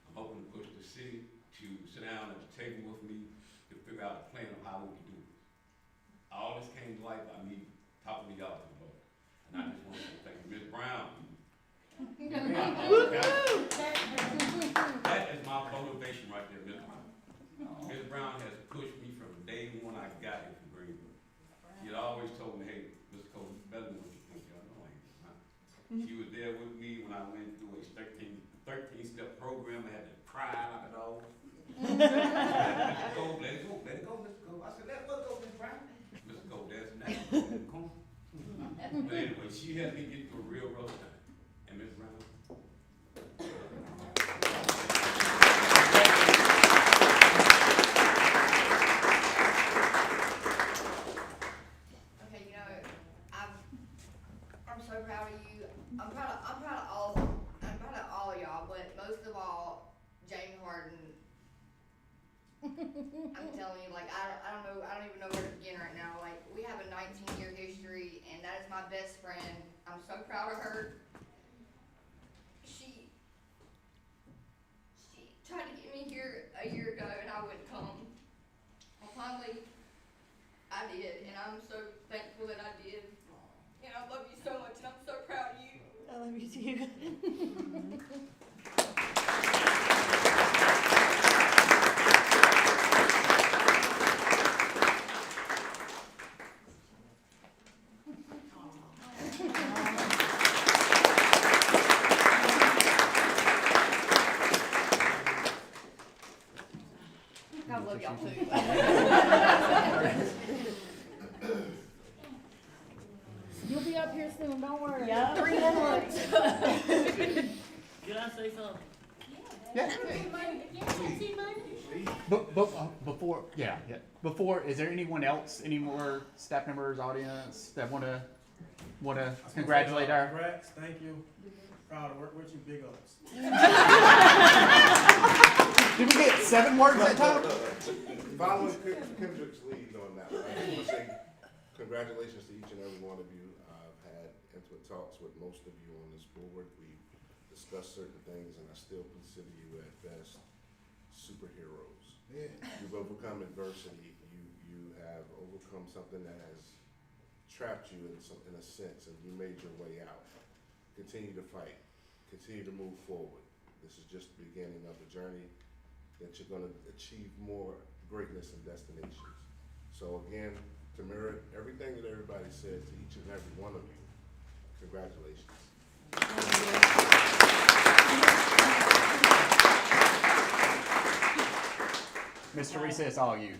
I'm hoping to push the city to sit down at the table with me to figure out a plan of how we can do this. All this came to light by me talking to y'all about it. And I just want to say thank you. Ms. Brown. That is my motivation right there, Ms. Brown. Ms. Brown has pushed me from day one I got here from Greenville. She had always told me, hey, Mr. Cole, it's better than what you think. Y'all know I ain't. Huh? She was there with me when I went through a 13-step program. I had to cry like a dog. Let it go, Mr. Cole. I said, let it go, Ms. Brown. Mr. Cole, that's natural. But anyway, she helped me get through a real rough time. And Ms. Brown. Okay, you know, I'm so proud of you. I'm proud of all of y'all, but most of all, James Harden. I'm telling you, like, I don't even know where to begin right now. Like, we have a 19-year history, and that is my best friend. I'm so proud of her. She tried to get me here a year ago, and I wouldn't come. Well, finally, I did, and I'm so thankful that I did. And I love you so much, and I'm so proud of you. I love you too. I love y'all too. You'll be up here soon, don't worry. Yeah. 3 more months. Can I say something? Before, is there anyone else, any more staff members, audience that wanna congratulate our? Congrats, thank you. Proud to work with you, big ups. Did we get 7 words that time? Following Kendrick's lead on that, I just want to say congratulations to each and every one of you. I've had intimate talks with most of you on this board. We've discussed certain things, and I still consider you at best superheroes. Yeah. You've overcome adversity. You have overcome something that has trapped you in a sense, and you made your way out. Continue to fight. continue to move forward. This is just the beginning of the journey that you're gonna achieve more greatness and destinations. So again, to mirror everything that everybody said to each and every one of you, congratulations. Mr. Reese, it's all you.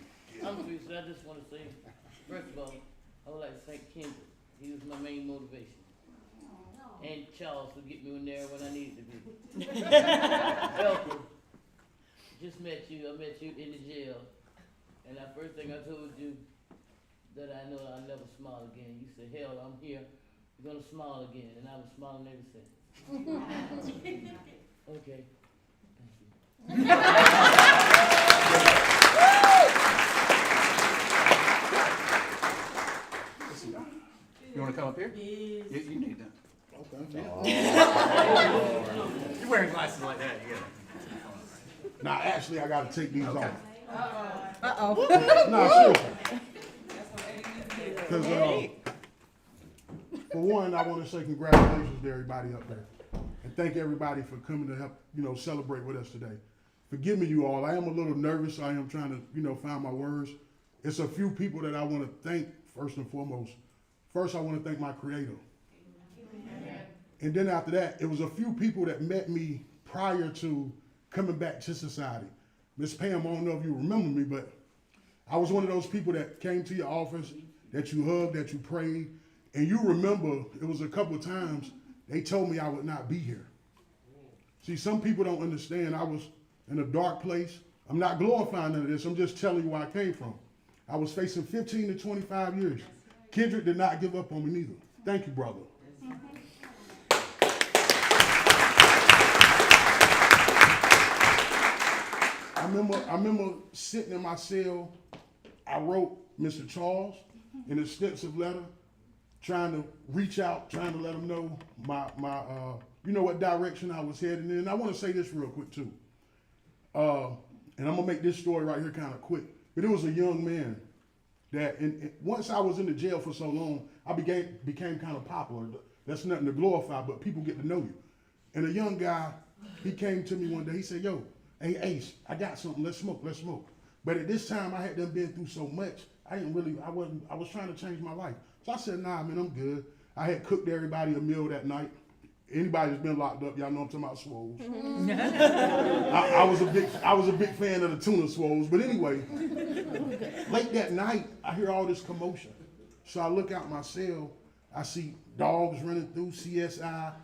I'm Reese, I just wanna say, first of all, I would like to thank Kendrick. He was my main motivation. And Charles would get me in there when I needed to be. Elton, just met you, I met you in the jail. And the first thing I told you, that I know I'll never smile again. You said, hell, I'm here, you're gonna smile again, and I was smiling ever since. Okay, thank You wanna come up here? You need that. Okay. You're wearing glasses like that, you gotta. Now, actually, I gotta take these off. Uh-oh. No, seriously. Because, for one, I want to say congratulations to everybody up there. And thank everybody for coming to help, celebrate with us today. Forgive me, you all. I am a little nervous. I am trying to, find my words. It's a few people that I want to thank, first and foremost. First, I want to thank my Creator. And then after that, it was a few people that met me prior to coming back to society. Miss Pam, I don't know if you remember me, but I was one of those people that came to your office, that you hugged, that you prayed, and you remember it was a couple of times they told me I would not be here. See, some people don't understand. I was in a dark place. I'm not glorifying none of this. I'm just telling you where I came from. I was facing 15 to 25 years. Kendrick did not give up on me neither. Thank you, brother. I remember sitting in my cell. I wrote Mr. Charles an extensive letter, trying to reach out, trying to let him know my what direction I was heading in. And I want to say this real quick too. And I'm gonna make this story right here kind of quick. But it was a young man that, and once I was in the jail for so long, I became kind of popular. That's nothing to glorify, but people get to know you. And a young guy, he came to me one day. He said, "Yo, hey Ace, I got something. Let's smoke. Let's smoke." But at this time, I had done been through so much. I was trying to change my life. So I said, "Nah, man, I'm good." I had cooked everybody a meal that night. Anybody that's been locked up, y'all know I'm talking about Swoles. I was a big fan of the tuna Swoles. But anyway, late that night, I hear all this commotion. So I look out my cell. I see dogs running through, CSI,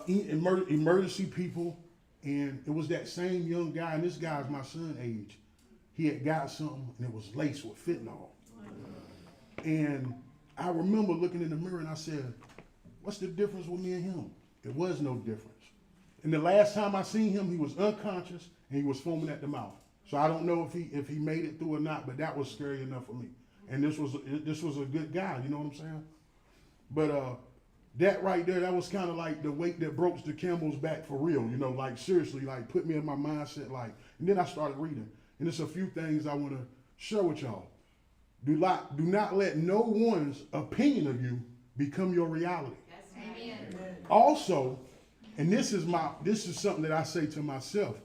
emergency people. And it was that same young guy, and this guy's my son's age. He had got something, and it was laced with fentanyl. And I remember looking in the mirror, and I said, "What's the difference with me and him?" It was no difference. And the last time I seen him, he was unconscious, and he was foaming at the mouth. So I don't know if he made it through or not, but that was scary enough for me. And this was a good guy, you know what I'm saying? But that right there, that was kind of like the weight that broke the camel's back for real, like seriously, like put me in my mindset, like, and then I started reading. And there's a few things I want to share with y'all. Do not let no one's opinion of you become your reality. Amen. Also, and this is something that I say to myself.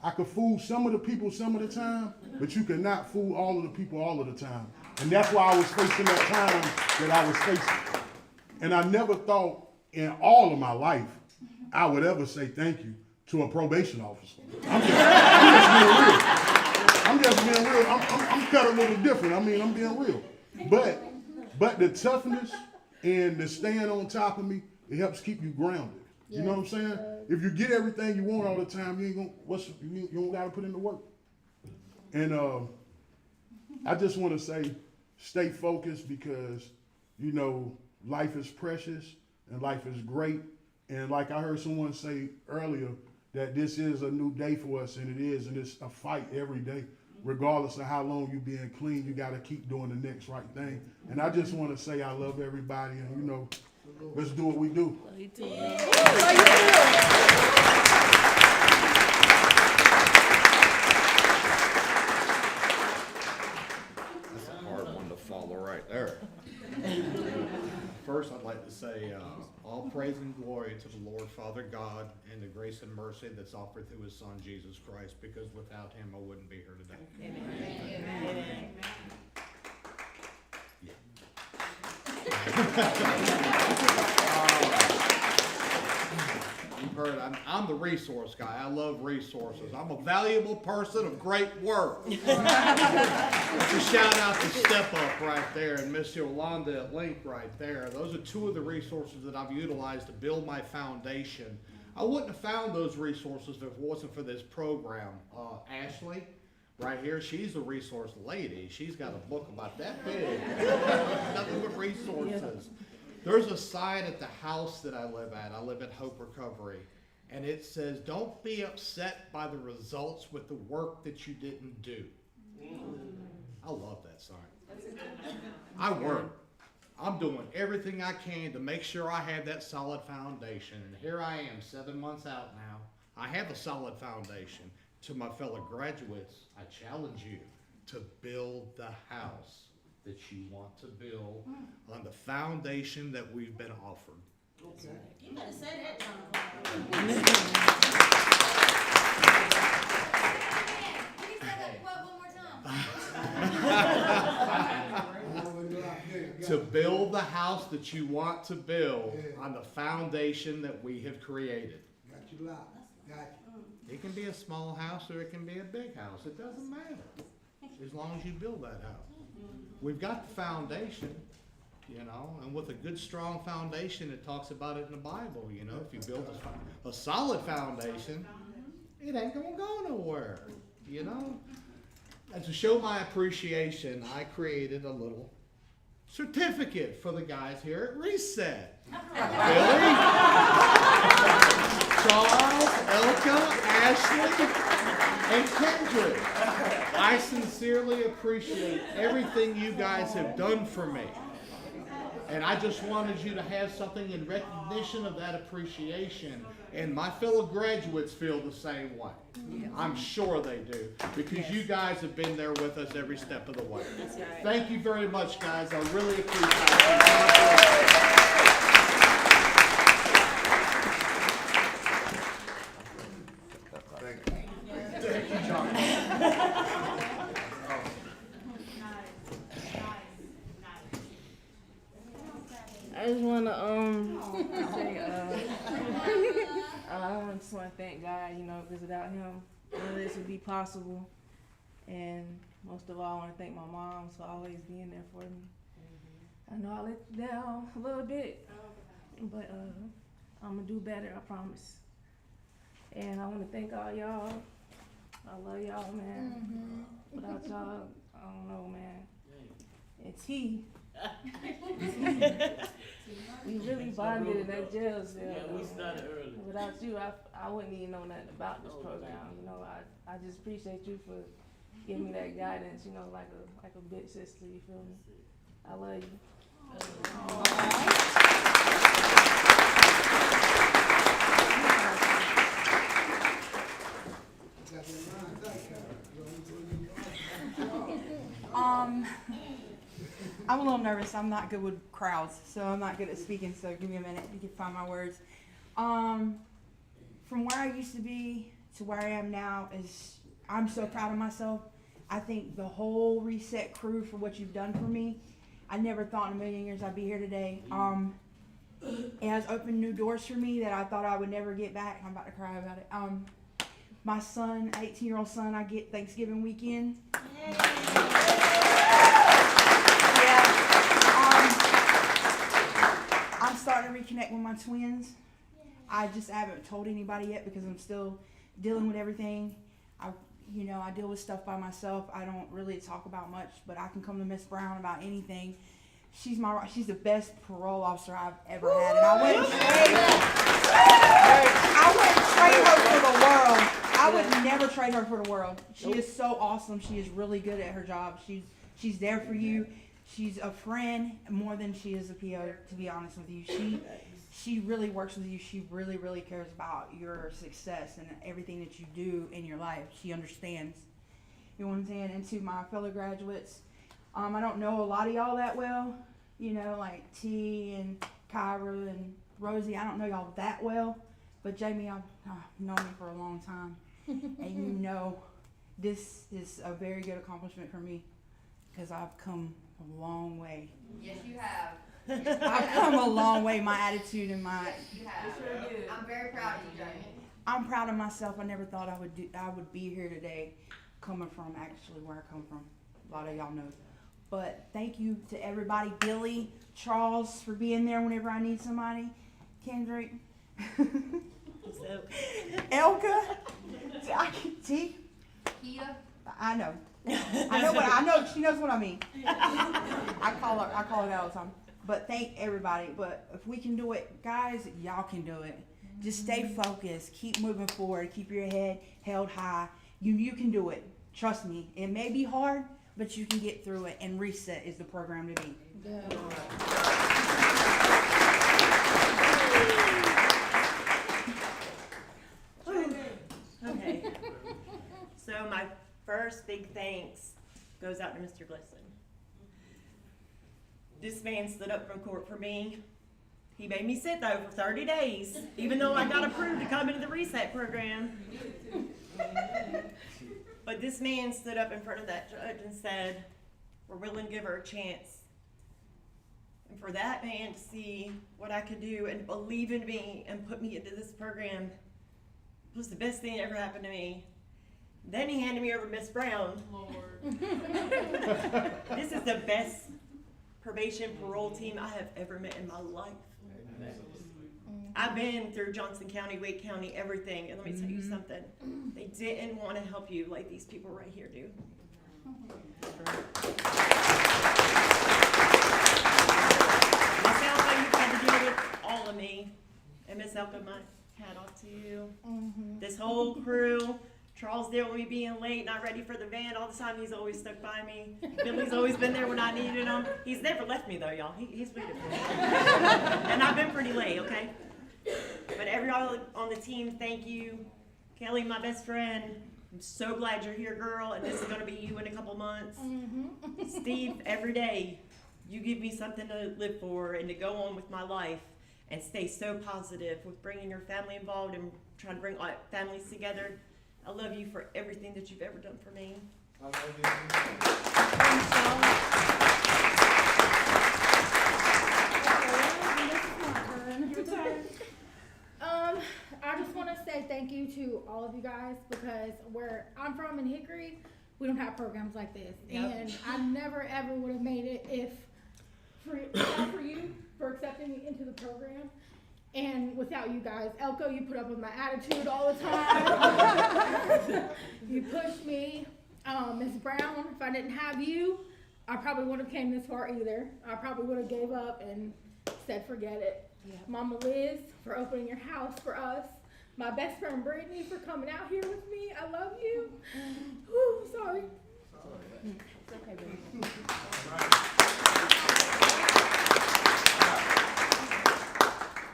I could fool some of the people some of the time, but you cannot fool all of the people all of the time. And that's why I was facing that time that I was facing. And I never thought in all of my life I would ever say thank you to a probation officer. I'm just being real. I'm cut a little different. I'm being real. But the toughness and the staying on top of me, it helps keep you grounded. You know what I'm saying? If you get everything you want all the time, you don't gotta put in the work. And I just want to say, stay focused because life is precious and life is great. And like I heard someone say earlier, that this is a new day for us, and it is, and it's a fight every day. Regardless of how long you being clean, you got to keep doing the next right thing. And I just want to say I love everybody, and let's do what we do. That's a hard one to follow right there. First, I'd like to say all praise and glory to the Lord Father God and the grace and mercy that's offered through his son, Jesus Christ, because without him, I wouldn't be here today. Amen. You've heard, I'm the resource guy. I love resources. I'm a valuable person of great work. Let's a shout out to Step Up right there and Miss Yolanda at Link right there. Those are two of the resources that I've utilized to build my foundation. I wouldn't have found those resources if it wasn't for this program. Ashley, right here, she's a resource lady. She's got a book about that big. Nothing but resources. There's a sign at the house that I live at. I live at Hope Recovery. And it says, don't be upset by the results with the work that you didn't do. I love that sign. I work. I'm doing everything I can to make sure I have that solid foundation. And here I am, 7 months out now. I have a solid foundation. To my fellow graduates, I challenge you to build the house that you want to build on the foundation that we've been offered. You better say that, John. Can you say that quote one more time? To build the house that you want to build on the foundation that we have created. Got you locked. Got you. It can be a small house or it can be a big house. It doesn't matter. As long as you build that house. We've got the foundation, you know, and with a good strong foundation, it talks about it in the Bible, you know, if you build a solid foundation, it ain't gonna go nowhere, you know. And to show my appreciation, I created a little certificate for the guys here at Reset. Billy, Charles, Elka, Ashley, and Kendrick. I sincerely appreciate everything you guys have done for me. And I just wanted you to have something in recognition of that appreciation. And my fellow graduates feel the same way. I'm sure they do. Because you guys have been there with us every step of the way. Thank you very much, guys. I really appreciate it. I just want to say I just want to thank God, you know, because without him, none of this would be possible. And most of all, I want to thank my mom for always being there for me. I know I let you down a little bit, but I'm gonna do better, I promise. And I want to thank all y'all. I love y'all, man. Without y'all, I don't know, man. It's he. We really bonded in that jail cell. Yeah, we started early. Without you, I wouldn't even know nothing about this program. You know, I just appreciate you for giving me that guidance. You know, like a big sister. You feel me? I love you. I'm a little nervous. I'm not good with crowds, so I'm not good at speaking, so give me a minute to find my words. From where I used to be to where I am now I'm so proud of myself. I thank the whole Reset crew for what you've done for me. I never thought in a million years I'd be here today. It has opened new doors for me that I thought I would never get back. I'm about to cry about it. My son, 18-year-old son, I get Thanksgiving weekend. I'm starting to reconnect with my twins. I haven't told anybody yet because I'm still dealing with everything. I deal with stuff by myself. I don't really talk about much, but I can come to Miss Brown about anything. She's the best parole officer I've ever had, and I wouldn't trade her for the world. I would never trade her for the world. She is so awesome. She is really good at her job. She's there for you. She's a friend more than she is a PO, to be honest with you. She really works with you. She really, really cares about your success and everything that you do in your life. She understands. You know what I'm saying? And to my fellow graduates, I don't know a lot of y'all that well. You know, like T and Kyra and Rosie. I don't know y'all that well. But Jamie, I've known you for a long time, and you know this is a very good accomplishment for me because I've come a long way. Yes, you have. I've come a long way. My attitude and my Yes, you have. I'm very proud of you, Jamie. I'm proud of myself. I never thought I would be here today, coming from actually where I come from. A lot of y'all know. But thank you to everybody, Billy, Charles, for being there whenever I need somebody, Kendrick, Elka, T. Kia. I know. I know. She knows what I mean. I call her all the time. But thank everybody. But if we can do it, guys, y'all can do it. Just stay focused. Keep moving forward. Keep your head held high. You can do it. Trust me. It may be hard, but you can get through it. And Reset is the program to be. Okay. So my first big thanks goes out to Mr. Glisson. This man stood up from court for me. He made me sit though for 30 days, even though I got approved to come into the Reset program. But this man stood up in front of that judge and said, we're willing to give her a chance. And for that man to see what I could do and believe in me and put me into this program was the best thing that ever happened to me. Then he handed me over to Miss Brown. Lord. This is the best probation parole team I have ever met in my life. I've been through Johnson County, Wake County, everything, and let me tell you something. They didn't want to help you like these people right here do. Miss Elka, you've had to deal with all of me. And Miss Elka, my hat off to you. This whole crew. Charles dealt with me being late, not ready for the van all the time. He's always stuck by me. Billy's always been there when I needed him. He's never left me though, y'all. He's waited for me. And I've been pretty late, okay? But everyone on the team, thank you. Kelly, my best friend, I'm so glad you're here, girl, and this is gonna be you in a couple months. Steve, every day, you give me something to live for and to go on with my life and stay so positive with bringing your family involved and trying to bring all families together. I love you for everything that you've ever done for me. I love you. I just want to say thank you to all of you guys because where I'm from in Hickory, we don't have programs like this. Yep. And I never ever would have made it if not for you for accepting me into the program. And without you guys, Elko, you put up with my attitude all the time. You pushed me. Ms. Brown, if I didn't have you, I probably wouldn't have came this far either. I probably would have gave up and said forget it. Yep. Mama Liz for opening your house for us. My best friend Brittany for coming out here with me. I love you. Whew, sorry. It's okay, baby.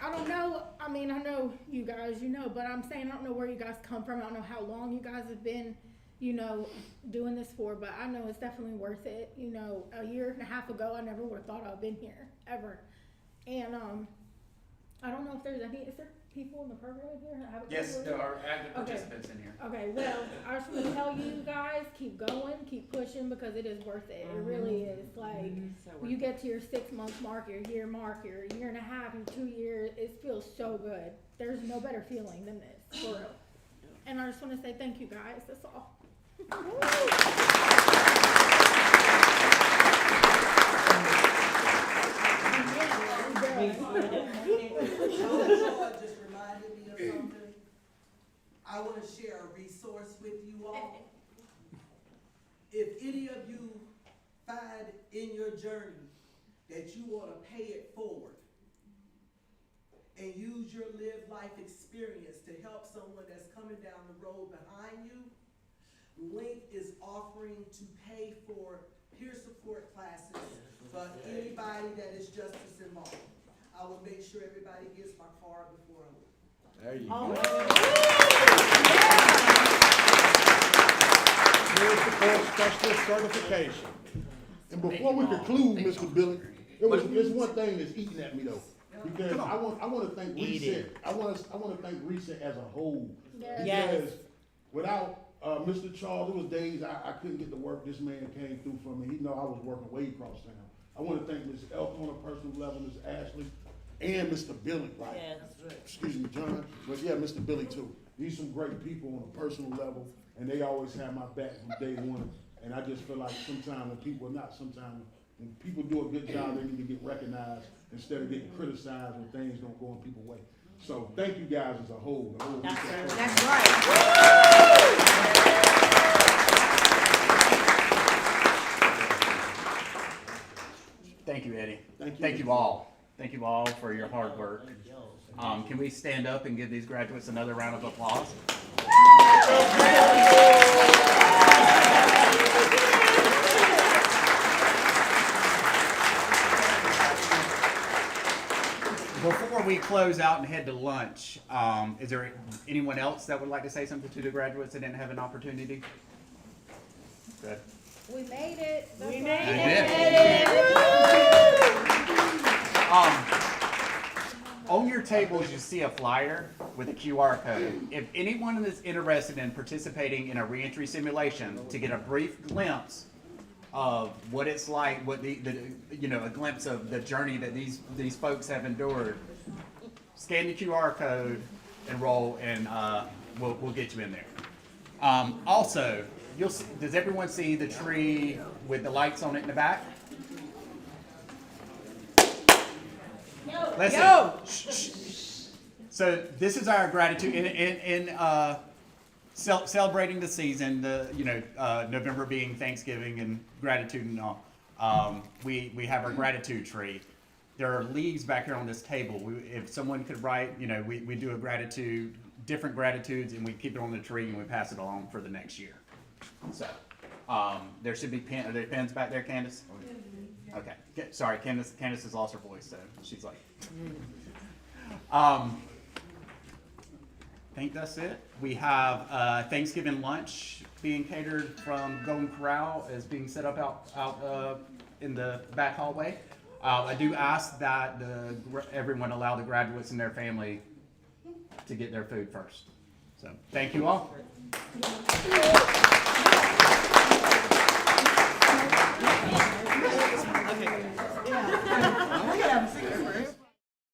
I don't know. I mean, I know you guys, you know, but I'm saying I don't know where you guys come from. I don't know how long you guys have been, you know, doing this for, but I know it's definitely worth it. You know, a year and a half ago, I never would have thought I'd been here, ever. And I don't know if there's any, is there people in the program in here? Yes, there are active Okay. participants in here. Okay, well, I just want to tell you guys, keep going, keep pushing, because it is worth it. It really is. Like, when you get to your 6 month mark, your year mark, your year and a half, your 2 years, it feels so good. There's no better feeling than this, for real. And I just want to say thank you guys, that's all. Just reminded me of something. I want to share a resource with you all. If any of you find in your journey that you want to pay it forward and use your lived life experience to help someone that's coming down the road behind you, Link is offering to pay for peer support classes for anybody that is justice involved. I will make sure everybody gets my card before I leave. There you go. Peer support specialist certification. And before we conclude, Mr. Billy, there's one thing that's eating at me though. Because I want to thank Eat Reset. it. I want to thank Reset as a whole. Yes. Because without Mr. Charles, there was days I couldn't get to work. This man came through for me. He know I was working way across town. I want to thank Ms. Elk on a personal level, Ms. Ashley, and Mr. Billy. Right? Yes. Excuse me, John. But yeah, Mr. Billy too. These some great people on a personal level, and they always have my back from day one. And I just feel like sometimes when people do a good job, they need to get recognized instead of getting criticized when things don't go in people's way. So thank you guys as a whole. The whole That's right. Thank you, Eddie. Thank you. Thank you all for your hard work. Can we stand up and give these graduates another round of applause? Before we close out and head to lunch, is there anyone else that would like to say something to the graduates that didn't have an opportunity? Good. We made it. We I made did. On your tables, you see a flyer with a QR code. If anyone is interested in participating in a reentry simulation to get a brief glimpse of what it's like, what a glimpse of the journey that these folks have endured, scan the QR code, enroll, and we'll get you in there. Also, does everyone see the tree with the lights on it in the back? Listen. Shh. So this is our gratitude in celebrating the season. November being Thanksgiving and gratitude and all. We have our gratitude tree. There are leaves back here on this table. If someone could write, we do a gratitude, different gratitudes, and we keep it on the tree and we pass it along for the next year. So there should be are there pens back there, Candace? Okay. Sorry, Candace has lost her voice, so she's like. I think that's it. We have Thanksgiving lunch being catered from Golden Corral, is being set up out in the back hallway. I do ask that everyone allow the graduates and their family to get their food first. So thank you all.